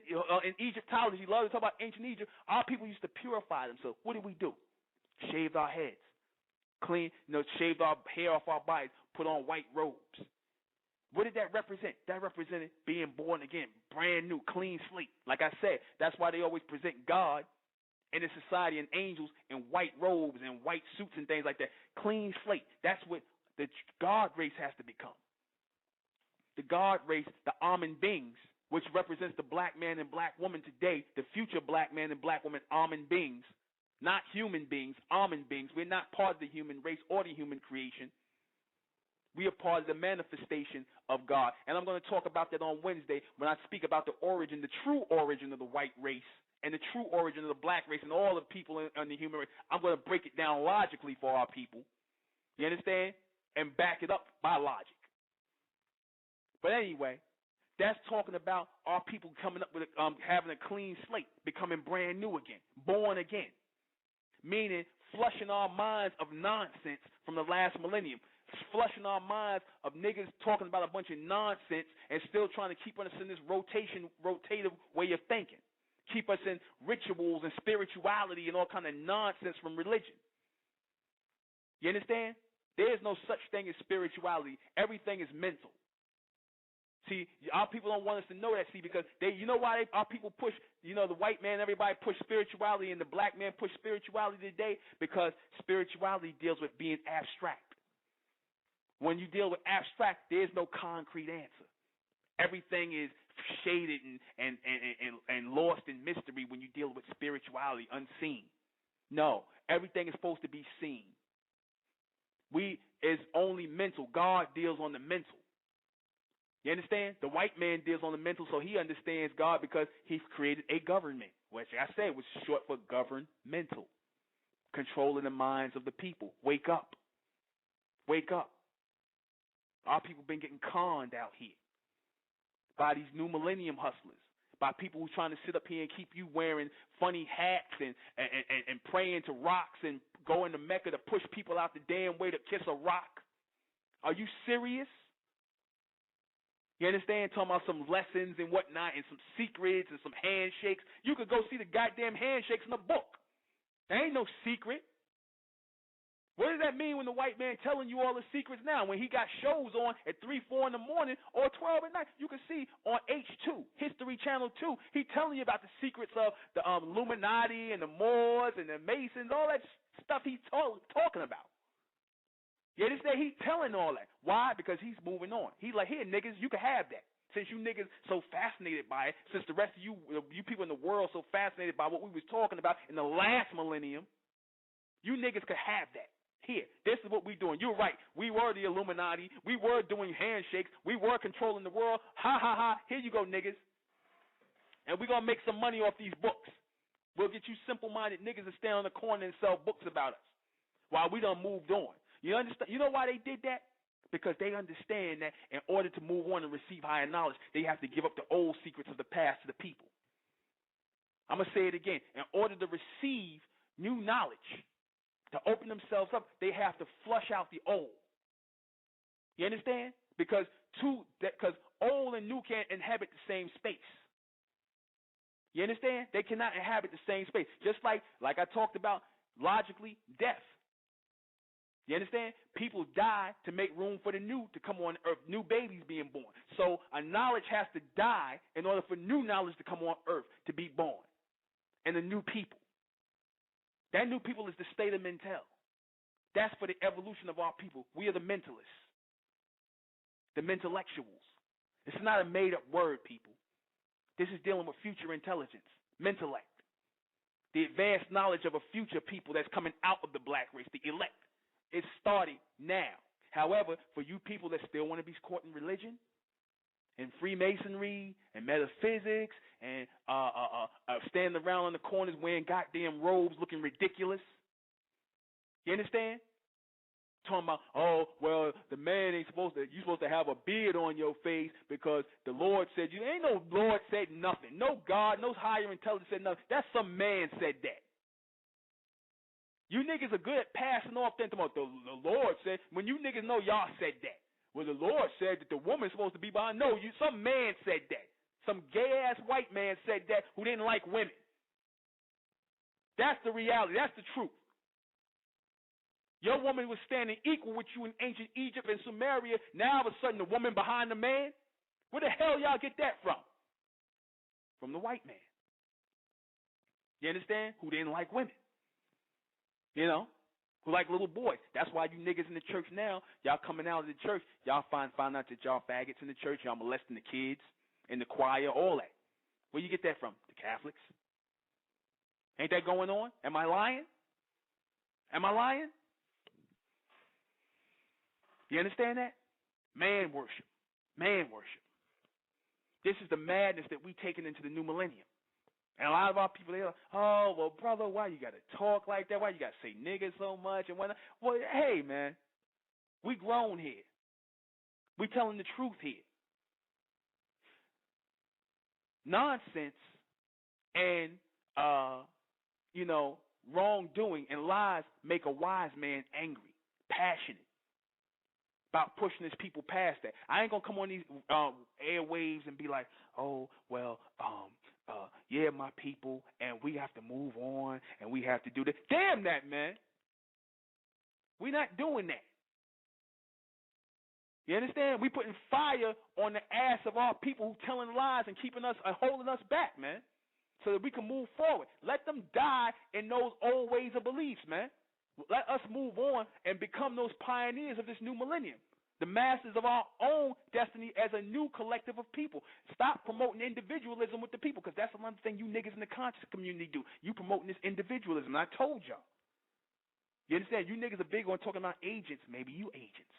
Egyptology love to talk about ancient Egypt, our people used to purify themselves. What did we do? Shaved our heads. Clean, shaved our hair off our bodies, put on white robes. What did that represent? That represented being born again, brand new, clean slate. Like I said, that's why they always present God in the society and angels in white robes and white suits and things like that. Clean slate. That's what the God race has to become. The God race, the almond beings, which represents the black man and black woman today, the future black man and black woman, almond beings. Not human beings, almond beings. We're not part of the human race or the human creation. We are part of the manifestation of God. And I'm going to talk about that on Wednesday when I speak about the origin, the true origin of the white race and the true origin of the black race and all the people in the human race. I'm going to break it down logically for our people. You understand? And back it up by logic. But anyway, that's talking about our people coming up with having a clean slate, becoming brand new again, born again. Meaning flushing our minds of nonsense from the last millennium, flushing our minds of niggas talking about a bunch of nonsense and still trying to keep us in this rotative way of thinking, keep us in rituals and spirituality and all kind of nonsense from religion. You understand? There is no such thing as spirituality. Everything is mental. See, our people don't want us to know that, because you know why our people push, the white man, everybody push spirituality, and the black man push spirituality today? Because spirituality deals with being abstract. When you deal with abstract, there's no concrete answer. Everything is shaded and lost in mystery when you deal with spirituality, unseen. No, everything is supposed to be seen. We is only mental. God deals on the mental. You understand? The white man deals on the mental, so he understands God because he's created a government, which I said was short for governmental, controlling the minds of the people. Wake up. Wake up. Our people been getting conned out here by these new millennium hustlers, by people who trying to sit up here and keep you wearing funny hats and praying to rocks and going to Mecca to push people out the damn way to kiss a rock. Are you serious? You understand? Talking about some lessons and whatnot and some secrets and some handshakes. You could go see the goddamn handshakes in the book. There ain't no secret. What does that mean when the white man telling you all the secrets now? When he got shows on at 3, 4 in the morning or 12 at night, you can see on H2, History Channel 2, he telling you about the secrets of the Illuminati and the Moors and the Masons, all that stuff he's talking about. You understand? He's telling all that. Why? Because he's moving on. He's like, here, niggas, you can have that. Since you niggas so fascinated by it, since the rest of you people in the world so fascinated by what we was talking about in the last millennium, you niggas could have that. Here, this is what we doing. You're right. We were the Illuminati. We were doing handshakes. We were controlling the world. Ha, ha, ha. Here you go, niggas. And we're going to make some money off these books. We'll get you simple-minded niggas to stand on the corner and sell books about us while we done moved on. You understand? You know why they did that? Because they understand that in order to move on and receive higher knowledge, they have to give up the old secrets of the past to the people. I'm going to say it again. In order to receive new knowledge, to open themselves up, they have to flush out the old. You understand? Because old and new can't inhabit the same space. You understand? They cannot inhabit the same space. Just like I talked about logically, death. You understand? People die to make room for the new to come on earth, new babies being born. So a knowledge has to die in order for new knowledge to come on earth, to be born. And the new people. That new people is the state of mental. That's for the evolution of our people. We are the mentalists, the intellectuals. It's not a made-up word, people. This is dealing with future intelligence, mentellect, the advanced knowledge of a future people that's coming out of the black race, the elect. It's starting now. However, for you people that still want to be caught in religion and Freemasonry and metaphysics and standing around in the corners wearing goddamn robes looking ridiculous, you understand? Talking about, oh, well, the man ain't supposed to, you're supposed to have a beard on your face because the Lord said you. Ain't no Lord said nothing. No God, no higher intelligence said nothing. That's some man said that. You niggas are good at passing off things about the Lord said. When you niggas know y'all said that. Well, the Lord said that the woman's supposed to be behind. No, some man said that. Some gay-ass white man said that who didn't like women. That's the reality. That's the truth. Your woman was standing equal with you in ancient Egypt and Samaria. Now, all of a sudden, the woman behind the man? Where the hell y'all get that from? From the white man. You understand? Who didn't like women. You know? Who like little boys. That's why you niggas in the church now, y'all coming out of the church, y'all find out that y'all faggots in the church, y'all molesting the kids in the choir, all that. Where you get that from? The Catholics. Ain't that going on? Am I lying? Am I lying? You understand that? Man worship. Man worship. This is the madness that we taking into the new millennium. And a lot of our people, they're like, oh, well, brother, why you got to talk like that? Why you got to say nigga so much and whatnot? Well, hey, man, we grown here. We telling the truth here. Nonsense and, wrongdoing and lies make a wise man angry, passionate about pushing his people past that. I ain't going to come on these airwaves and be like, oh, well, yeah, my people, and we have to move on, and we have to do this. Damn that, man. We're not doing that. You understand? We putting fire on the ass of our people who telling lies and keeping us and holding us back, man, so that we can move forward. Let them die in those old ways of beliefs, man. Let us move on and become those pioneers of this new millennium. The masters of our own destiny as a new collective of people. Stop promoting individualism with the people, because that's another thing you niggas in the conscious community do. You promoting this individualism, and I told y'all. You understand? You niggas are big on talking about agents. Maybe you agents.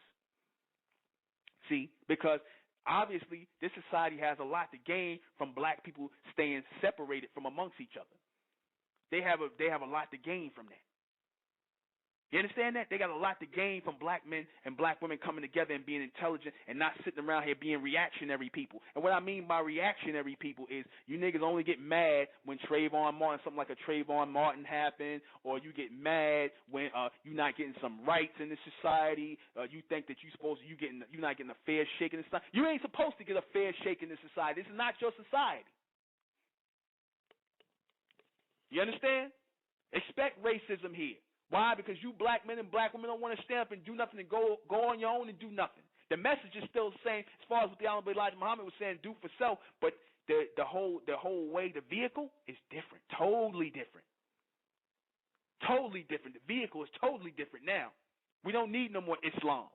See, because obviously this society has a lot to gain from black people staying separated from amongst each other. They have a lot to gain from that. You understand that? They got a lot to gain from black men and black women coming together and being intelligent and not sitting around here being reactionary people. And what I mean by reactionary people is you niggas only get mad when Trayvon Martin, something like a Trayvon Martin happened, or you get mad when you're not getting some rights in this society. You think that you're not getting a fair shake in this society. You ain't supposed to get a fair shake in this society. This is not your society. You understand? Expect racism here. Why? Because you black men and black women don't want to stand up and do nothing and go on your own and do nothing. The message is still the same as far as what the Honorable Elijah Muhammad was saying, do for self, but the whole way, the vehicle is different. Totally different. Totally different. The vehicle is totally different now. We don't need no more Islam.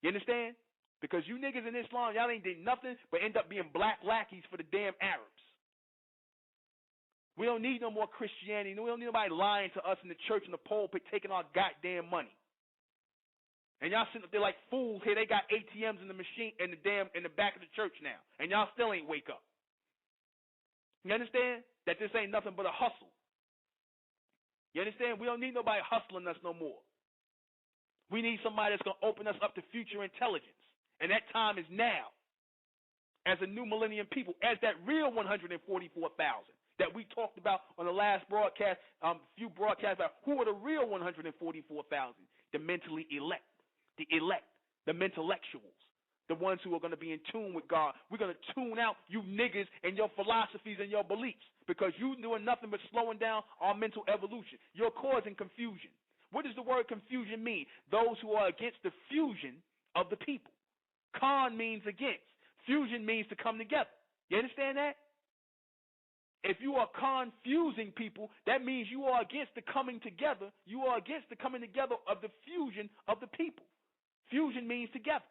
You understand? Because you niggas in Islam, y'all ain't did nothing but end up being black lackeys for the damn Arabs. We don't need no more Christianity. We don't need nobody lying to us in the church and the pulpit taking our goddamn money. And y'all sitting up there like fools here. They got ATMs in the machine in the back of the church now. And y'all still ain't wake up. You understand? That this ain't nothing but a hustle. You understand? We don't need nobody hustling us no more. We need somebody that's going to open us up to future intelligence. And that time is now. As a new millennium people. As that real 144,000 that we talked about on the last broadcast, few broadcasts about who are the real 144,000. The mentally elect. The mentallectuals. The ones who are going to be in tune with God. We're going to tune out you niggas and your philosophies and your beliefs because you doing nothing but slowing down our mental evolution. You're causing confusion. What does the word confusion mean? Those who are against the fusion of the people. Con means against. Fusion means to come together. You understand that? If you are confusing people, that means you are against the coming together. You are against the coming together of the fusion of the people. Fusion means together.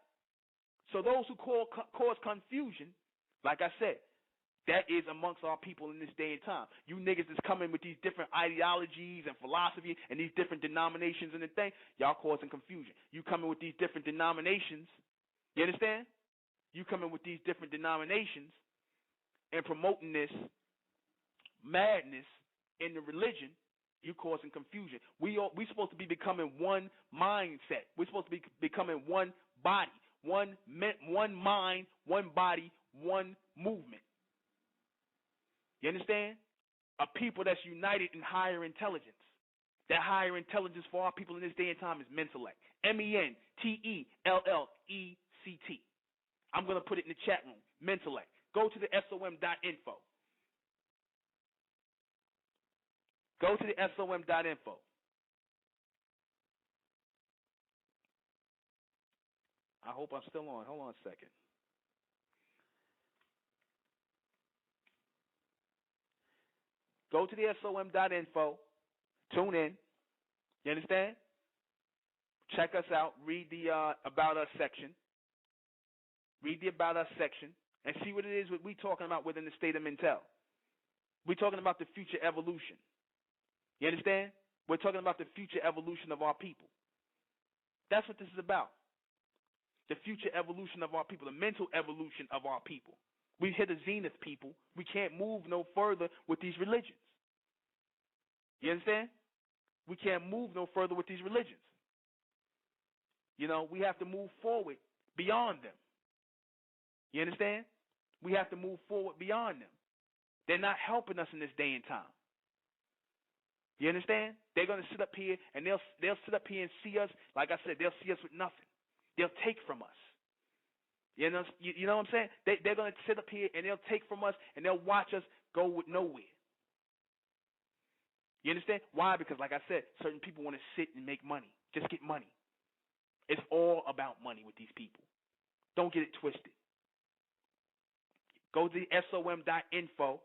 So those who cause confusion, like I said, that is amongst our people in this day and time. You niggas is coming with these different ideologies and philosophy and these different denominations and the thing, y'all causing confusion. You coming with these different denominations, you understand? You coming with these different denominations and promoting this madness in the religion, you causing confusion. We supposed to be becoming one mindset. We're supposed to be becoming one body, one mind, one body, one movement. You understand? A people that's united in higher intelligence. That higher intelligence for our people in this day and time is mentellect. mentellect. I'm going to put it in the chat room. Mentellect. Go to the SOM.info. Go to the SOM.info. I hope I'm still on. Hold on a second. Go to the SOM.info. Tune in. You understand? Check us out. Read the About Us section. Read the About Us section and see what it is we talking about within the state of Mentel. We're talking about the future evolution. You understand? We're talking about the future evolution of our people. That's what this is about. The future evolution of our people, the mental evolution of our people. We hit a zenith, people. We can't move no further with these religions. You understand? We can't move no further with these religions. You know, we have to move forward beyond them. You understand? We have to move forward beyond them. They're not helping us in this day and time. You understand? They're going to sit up here and they'll sit up here and see us. Like I said, they'll see us with nothing. They'll take from us. You know what I'm saying? They're going to sit up here and they'll take from us and they'll watch us go with nowhere. You understand? Why? Because like I said, certain people want to sit and make money. Just get money. It's all about money with these people. Don't get it twisted. Go to the SOM.info.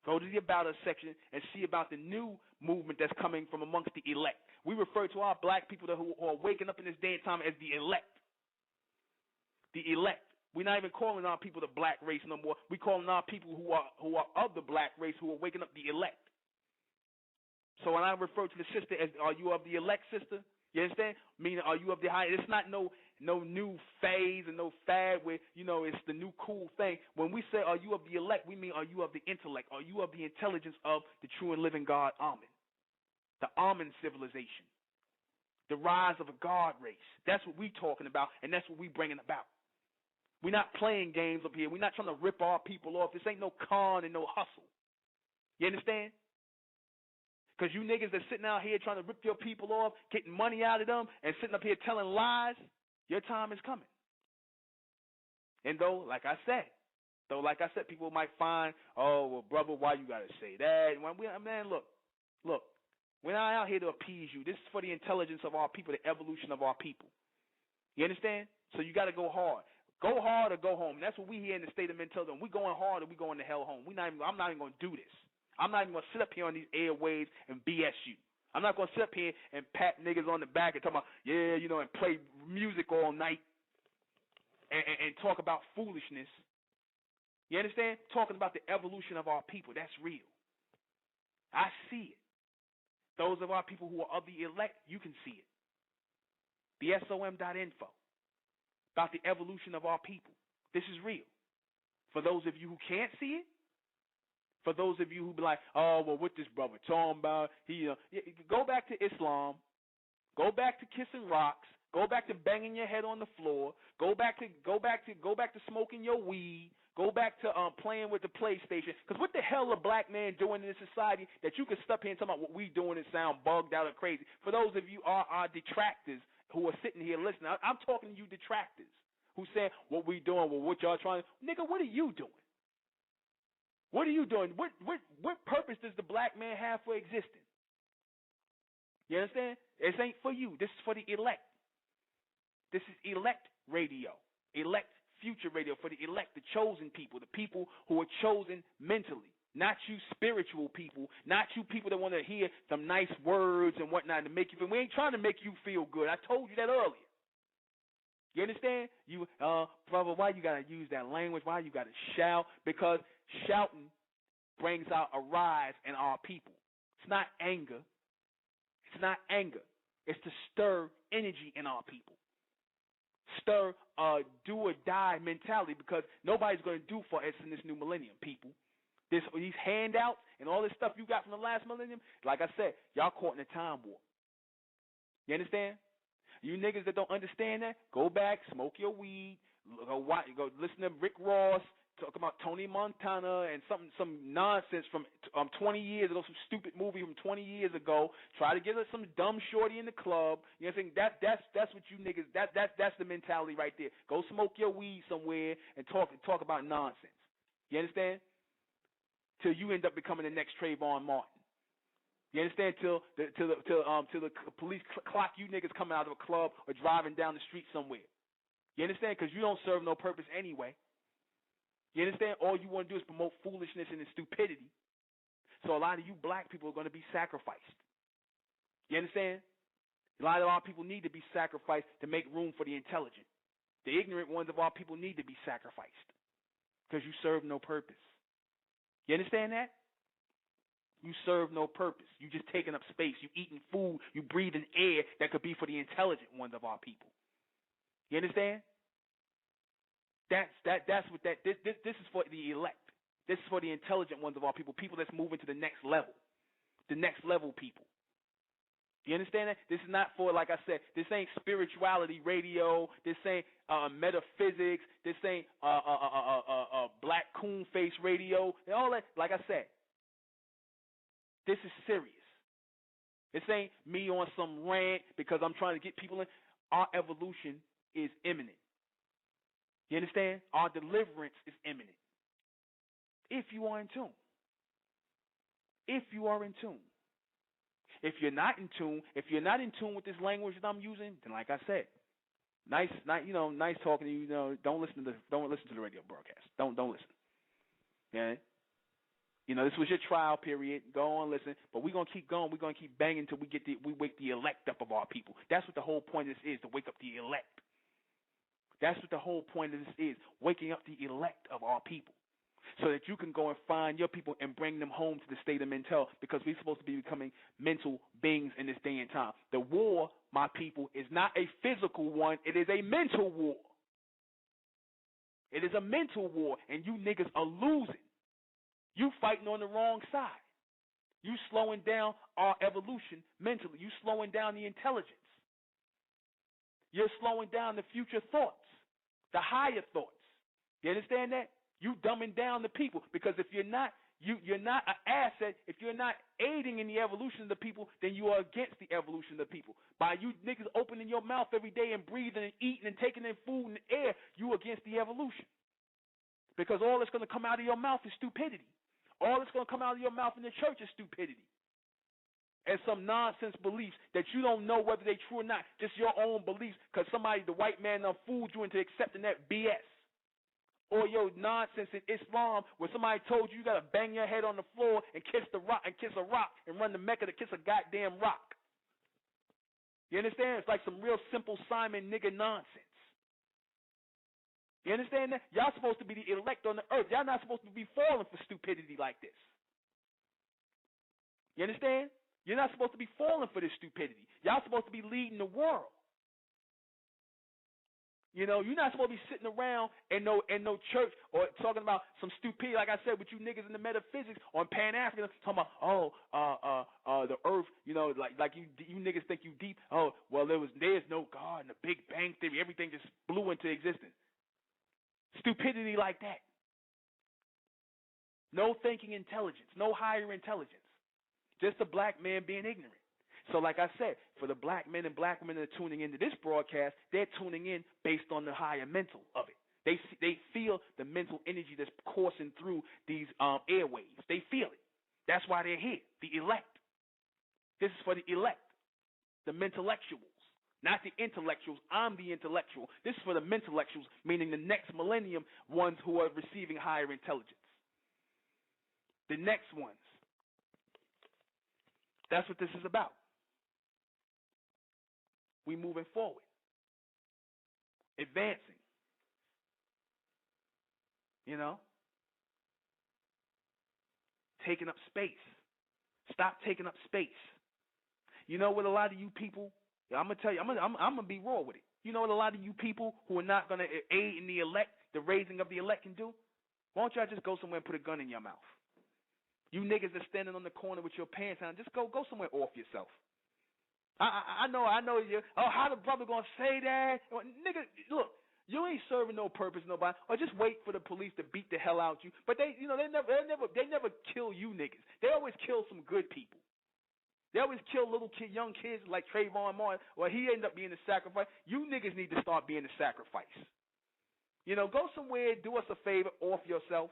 Go to the About Us section and see about the new movement that's coming from amongst the elect. We refer to our black people who are waking up in this day and time as the elect. The elect. We're not even calling our people the black race no more. We're calling our people who are of the black race who are waking up the elect. So when I refer to the sister as, are you of the elect, sister? You understand? Meaning, are you of the high? It's not no new phase and no fad where, it's the new cool thing. When we say, are you of the elect, we mean, are you of the intellect? Are you of the intelligence of the true and living God, Amen? The Amen civilization. The rise of a God race. That's what we're talking about, and that's what we're bringing about. We're not playing games up here. We're not trying to rip our people off. This ain't no con and no hustle. You understand? Because you niggas that's sitting out here trying to rip your people off, getting money out of them, and sitting up here telling lies, your time is coming. And though, like I said, people might find, oh, well, brother, why you got to say that? Man, look, We're not out here to appease you. This is for the intelligence of our people, the evolution of our people. You understand? So you got to go hard. Go hard or go home. That's what we here in the state of mentality. We going hard or we going to hell home. I'm not even going to do this. I'm not even going to sit up here on these airwaves and BS you. I'm not going to sit up here and pat niggas on the back and talk about, yeah, you know, and play music all night and talk about foolishness. You understand? Talking about the evolution of our people. That's real. I see it. Those of our people who are of the elect, you can see it. The SOM.info. About the evolution of our people. This is real. For those of you who can't see it, for those of you who be like, oh, well, what this brother talking about? Go back to Islam. Go back to kissing rocks. Go back to banging your head on the floor. Go back to smoking your weed. Go back to playing with the PlayStation. Because what the hell are black men doing in this society that you can stop here and talk about what we doing and sound bugged out or crazy? For those of you our detractors who are sitting here listening, I'm talking to you detractors who say what we doing, well, what y'all trying to, nigga, what are you doing? What are you doing? What purpose does the black man have for existing? You understand? This ain't for you. This is for the elect. This is elect radio, elect future radio, for the elect, the chosen people, the people who are chosen mentally, not you spiritual people, not you people that want to hear some nice words and whatnot to make you feel. We ain't trying to make you feel good. I told you that earlier. You understand? You, brother, why you got to use that language? Why you got to shout? Because shouting brings out a rise in our people. It's not anger. It's not anger. It's to stir energy in our people. Stir a do or die mentality, because nobody's going to do for us in this new millennium, people. These handouts and all this stuff you got from the last millennium, like I said, y'all caught in a time warp. You understand? You niggas that don't understand that, go back, smoke your weed, go listen to Rick Ross, talk about Tony Montana and some nonsense from 20 years ago, some stupid movie from 20 years ago. Try to get us some dumb shorty in the club. You know what I'm saying? That's what you niggas. That's the mentality right there. Go smoke your weed somewhere and talk about nonsense. You understand? Till you end up becoming the next Trayvon Martin. You understand? Till the police clock you niggas coming out of a club or driving down the street somewhere. You understand? Because you don't serve no purpose anyway. You understand? All you want to do is promote foolishness and stupidity. So a lot of you black people are going to be sacrificed. You understand? A lot of our people need to be sacrificed to make room for the intelligent. The ignorant ones of our people need to be sacrificed because you serve no purpose. You understand that? You serve no purpose. You just taking up space. You eating food. You breathing air that could be for the intelligent ones of our people. You understand? That's what that this is for the elect. This is for the intelligent ones of our people, people that's moving to the next level people. You understand that? This is not for, like I said, this ain't spirituality radio. This ain't metaphysics. This ain't black coon face radio and all that. Like I said, this is serious. This ain't me on some rant because I'm trying to get people in. Our evolution is imminent. You understand? Our deliverance is imminent. If you are in tune. If you are in tune. If you're not in tune, with this language that I'm using, then like I said, nice talking to you. Don't listen to the radio broadcast. Don't listen. Yeah. This was your trial period. Go on, listen. But we're gonna keep going. We're gonna keep banging until we wake the elect up of our people. That's what the whole point of this is, to wake up the elect. That's what the whole point of this is, waking up the elect of our people, so that you can go and find your people and bring them home to the state of mental, because we're supposed to be becoming mental beings in this day and time. The war, my people, is not a physical one. It is a mental war. It is a mental war, and you niggas are losing. You fighting on the wrong side. You slowing down our evolution mentally. You slowing down the intelligence. You're slowing down the future thoughts, the higher thoughts. You understand that? You dumbing down the people, because if you're not an asset, if you're not aiding in the evolution of the people, then you are against the evolution of the people. By you niggas opening your mouth every day and breathing and eating and taking in food and air, you against the evolution. Because all that's going to come out of your mouth is stupidity. All that's going to come out of your mouth in the church is stupidity. and some nonsense beliefs that you don't know whether they're true or not, just your own beliefs because somebody, the white man, done fooled you into accepting that BS. Or your nonsense in Islam where somebody told you got to bang your head on the floor and kiss the rock and kiss a rock and run to Mecca to kiss a goddamn rock. You understand? It's like some real simple Simon nigga nonsense. You understand that? Y'all supposed to be the elect on the earth. Y'all not supposed to be falling for stupidity like this. You understand? You're not supposed to be falling for this stupidity. Y'all supposed to be leading the world. You know, you're not supposed to be sitting around in no church or talking about some stupidity, like I said, with you niggas in the metaphysics on Pan-African, talking about, the earth, you know, like you niggas think you deep. Oh, well, there's no God and the Big Bang Theory. Everything just blew into existence. Stupidity like that. No thinking intelligence, no higher intelligence. Just a black man being ignorant. So like I said, for the black men and black women that are tuning into this broadcast, they're tuning in based on the higher mental of it. They feel the mental energy that's coursing through these airwaves. They feel it. That's why they're here, the elect. This is for the elect, the mentallectuals, not the intellectuals. I'm the intellectual. This is for the mentallectuals, meaning the next millennium ones who are receiving higher intelligence. The next ones. That's what this is about. We moving forward, advancing. You know, taking up space. Stop taking up space. You know what? A lot of you people, I'm gonna tell you, I'm gonna be raw with it. You know what? A lot of you people who are not gonna aid in the elect, the raising of the elect, can do. Why don't y'all just go somewhere and put a gun in your mouth? You niggas that's standing on the corner with your pants on, just go somewhere off yourself. I know you. Oh, how the brother gonna say that? Nigga, look, you ain't serving no purpose, nobody. Or just wait for the police to beat the hell out you. But they never kill you niggas. They always kill some good people. They always kill young kids like Trayvon Martin. Well, he ended up being the sacrifice. You niggas need to start being the sacrifice. You know, go somewhere, do us a favor, off yourself.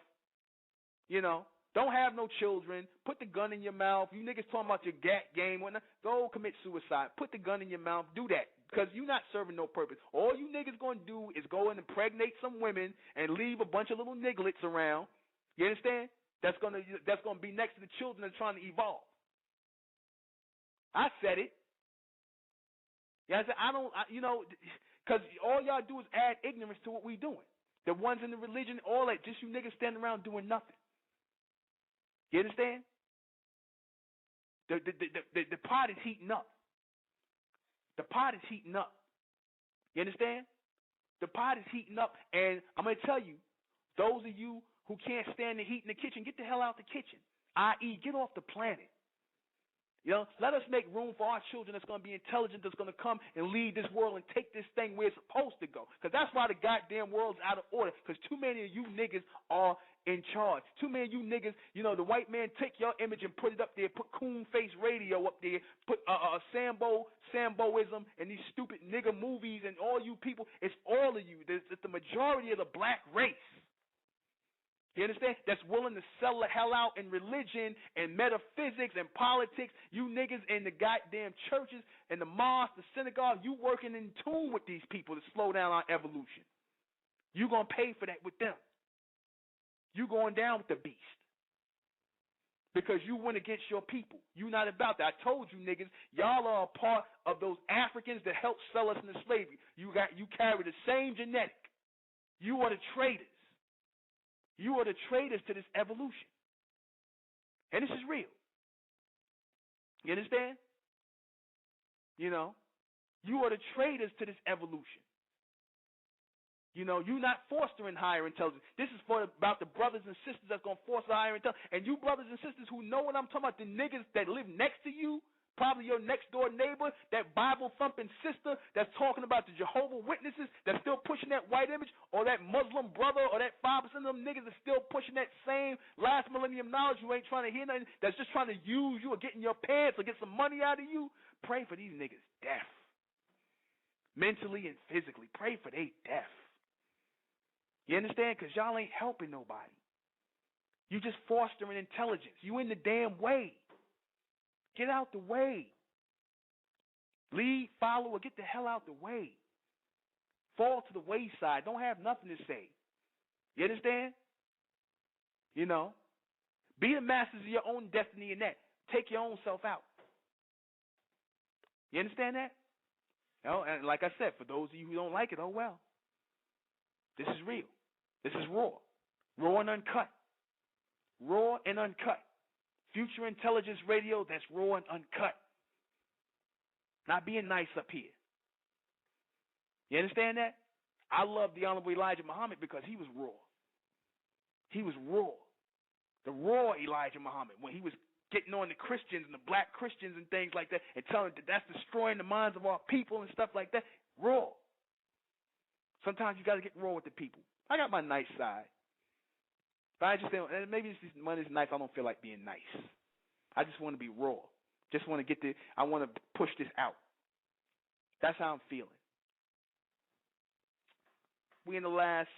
You know. Don't have no children. Put the gun in your mouth. You niggas talking about your gat game. Go commit suicide. Put the gun in your mouth. Do that because you're not serving no purpose. All you niggas going to do is go and impregnate some women and leave a bunch of little nigglets around. You understand? That's gonna be next to the children that are trying to evolve. I said it. Yeah, I said because all y'all do is add ignorance to what we doing. The ones in the religion, all that, just you niggas standing around doing nothing. You understand? The pot is heating up. The pot is heating up. You understand? The pot is heating up, and I'm going to tell you, those of you who can't stand the heat in the kitchen, get the hell out the kitchen, i.e., get off the planet. You know, let us make room for our children that's going to be intelligent, that's going to come and lead this world and take this thing where it's supposed to go. Because that's why the goddamn world's out of order. Because too many of you niggas are in charge. Too many of you niggas, you know, the white man take your image and put it up there, put Coon Face Radio up there, put Samboism and these stupid nigga movies and all you people. It's all of you. It's the majority of the black race. You understand? That's willing to sell the hell out in religion and metaphysics and politics. You niggas in the goddamn churches and the mosques, the synagogue, you working in tune with these people to slow down our evolution. You going to pay for that with them. You going down with the beast. Because you went against your people. You not about that. I told you niggas, y'all are a part of those Africans that helped sell us into slavery. You carry the same genetic. You are the traitors. You are the traitors to this evolution. And this is real. You understand? You know, you are the traitors to this evolution. You know, you're not fostering higher intelligence. This is about the brothers and sisters that's going to foster higher intelligence. And you brothers and sisters who know what I'm talking about, the niggas that live next to you, probably your next door neighbor, that Bible thumping sister that's talking about the Jehovah's Witnesses that's still pushing that white image, or that Muslim brother, or that 5% of them niggas that's still pushing that same last millennium knowledge who ain't trying to hear nothing, that's just trying to use you or get in your pants or get some money out of you. Pray for these niggas' death. Mentally and physically. Pray for their death. You understand? Because y'all ain't helping nobody. You just fostering intelligence. You in the damn way. Get out the way. Lead, follow, or get the hell out the way. Fall to the wayside. Don't have nothing to say. You understand? You know, be the masters of your own destiny in that. Take your own self out. You understand that? You know, and like I said, for those of you who don't like it, oh well. This is real. This is raw. Raw and uncut. Raw and uncut. Future Intelligence Radio, that's raw and uncut. Not being nice up here. You understand that? I love the Honorable Elijah Muhammad because he was raw. He was raw. The raw Elijah Muhammad, when he was getting on the Christians and the black Christians and things like that and telling that that's destroying the minds of our people and stuff like that. Raw. Sometimes you got to get raw with the people. I got my nice side. But I just think, maybe it's just when it's nice, I don't feel like being nice. I just want to be raw. Just want to I want to push this out. That's how I'm feeling. We in the last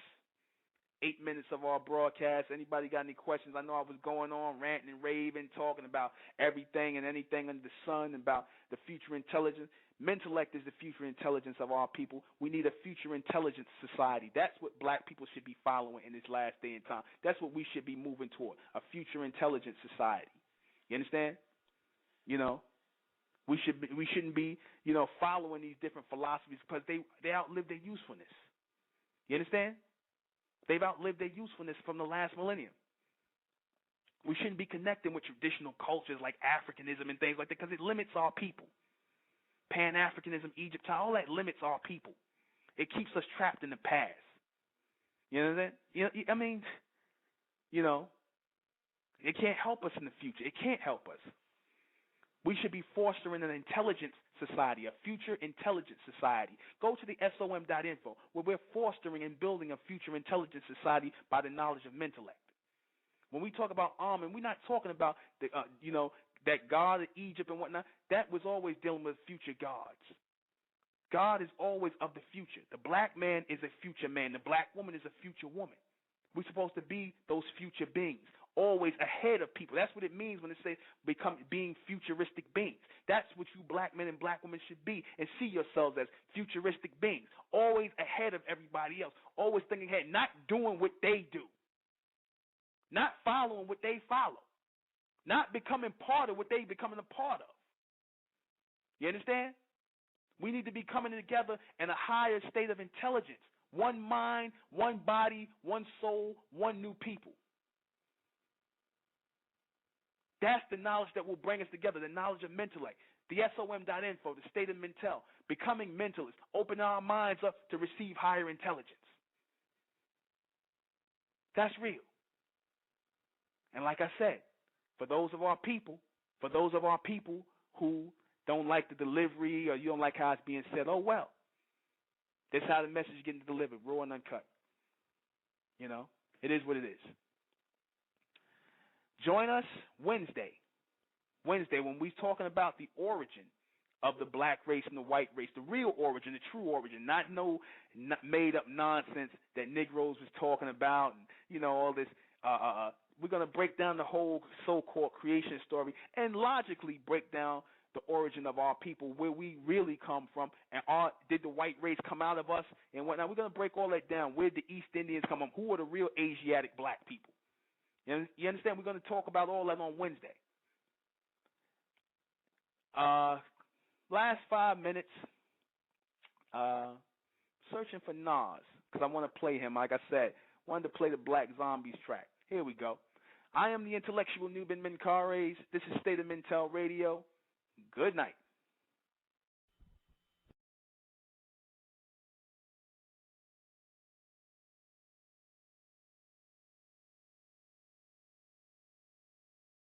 8 minutes of our broadcast. Anybody got any questions? I know I was going on ranting and raving, talking about everything and anything under the sun, about the future intelligence. Mentellect is the future intelligence of our people. We need a future intelligence society. That's what black people should be following in this last day and time. That's what we should be moving toward, a future intelligence society. You understand? You know, we shouldn't be, following these different philosophies because they outlive their usefulness. You understand? They've outlived their usefulness from the last millennium. We shouldn't be connecting with traditional cultures like Africanism and things like that because it limits our people. Pan-Africanism, Egypt, all that limits our people. It keeps us trapped in the past. You know that? It can't help us in the future. It can't help us. We should be fostering an intelligence society, a future intelligence society. Go to the SOM.info where we're fostering and building a future intelligence society by the knowledge of mentellect. When we talk about Amen, we're not talking about that God of Egypt and whatnot. That was always dealing with future gods. God is always of the future. The black man is a future man. The black woman is a future woman. We're supposed to be those future beings, always ahead of people. That's what it means when it says being futuristic beings. That's what you black men and black women should be and see yourselves as futuristic beings, always ahead of everybody else, always thinking ahead, not doing what they do, not following what they follow, not becoming part of what they becoming a part of. You understand? We need to be coming together in a higher state of intelligence. One mind, one body, one soul, one new people. That's the knowledge that will bring us together, the knowledge of mentellect. The SOM.info, the state of mental, becoming mentalists, open our minds up to receive higher intelligence. That's real. And like I said, for those of our people who don't like the delivery or you don't like how it's being said, oh well. That's how the message is getting delivered, raw and uncut. It is what it is. Join us Wednesday when we're talking about the origin of the black race and the white race, the real origin, the true origin, not made-up nonsense that Negroes was talking about and, all this. We're going to break down the whole so-called creation story and logically break down the origin of our people, where we really come from, and did the white race come out of us and whatnot. We're going to break all that down. Where did the East Indians come from? Who are the real Asiatic black people? You understand? We're going to talk about all that on Wednesday. Last 5 minutes, searching for Nas, because I want to play him. Like I said, wanted to play the Black Zombies track. Here we go. I am the intellectual Nuben Menkarayzz. This is State of Mental Radio. Good night.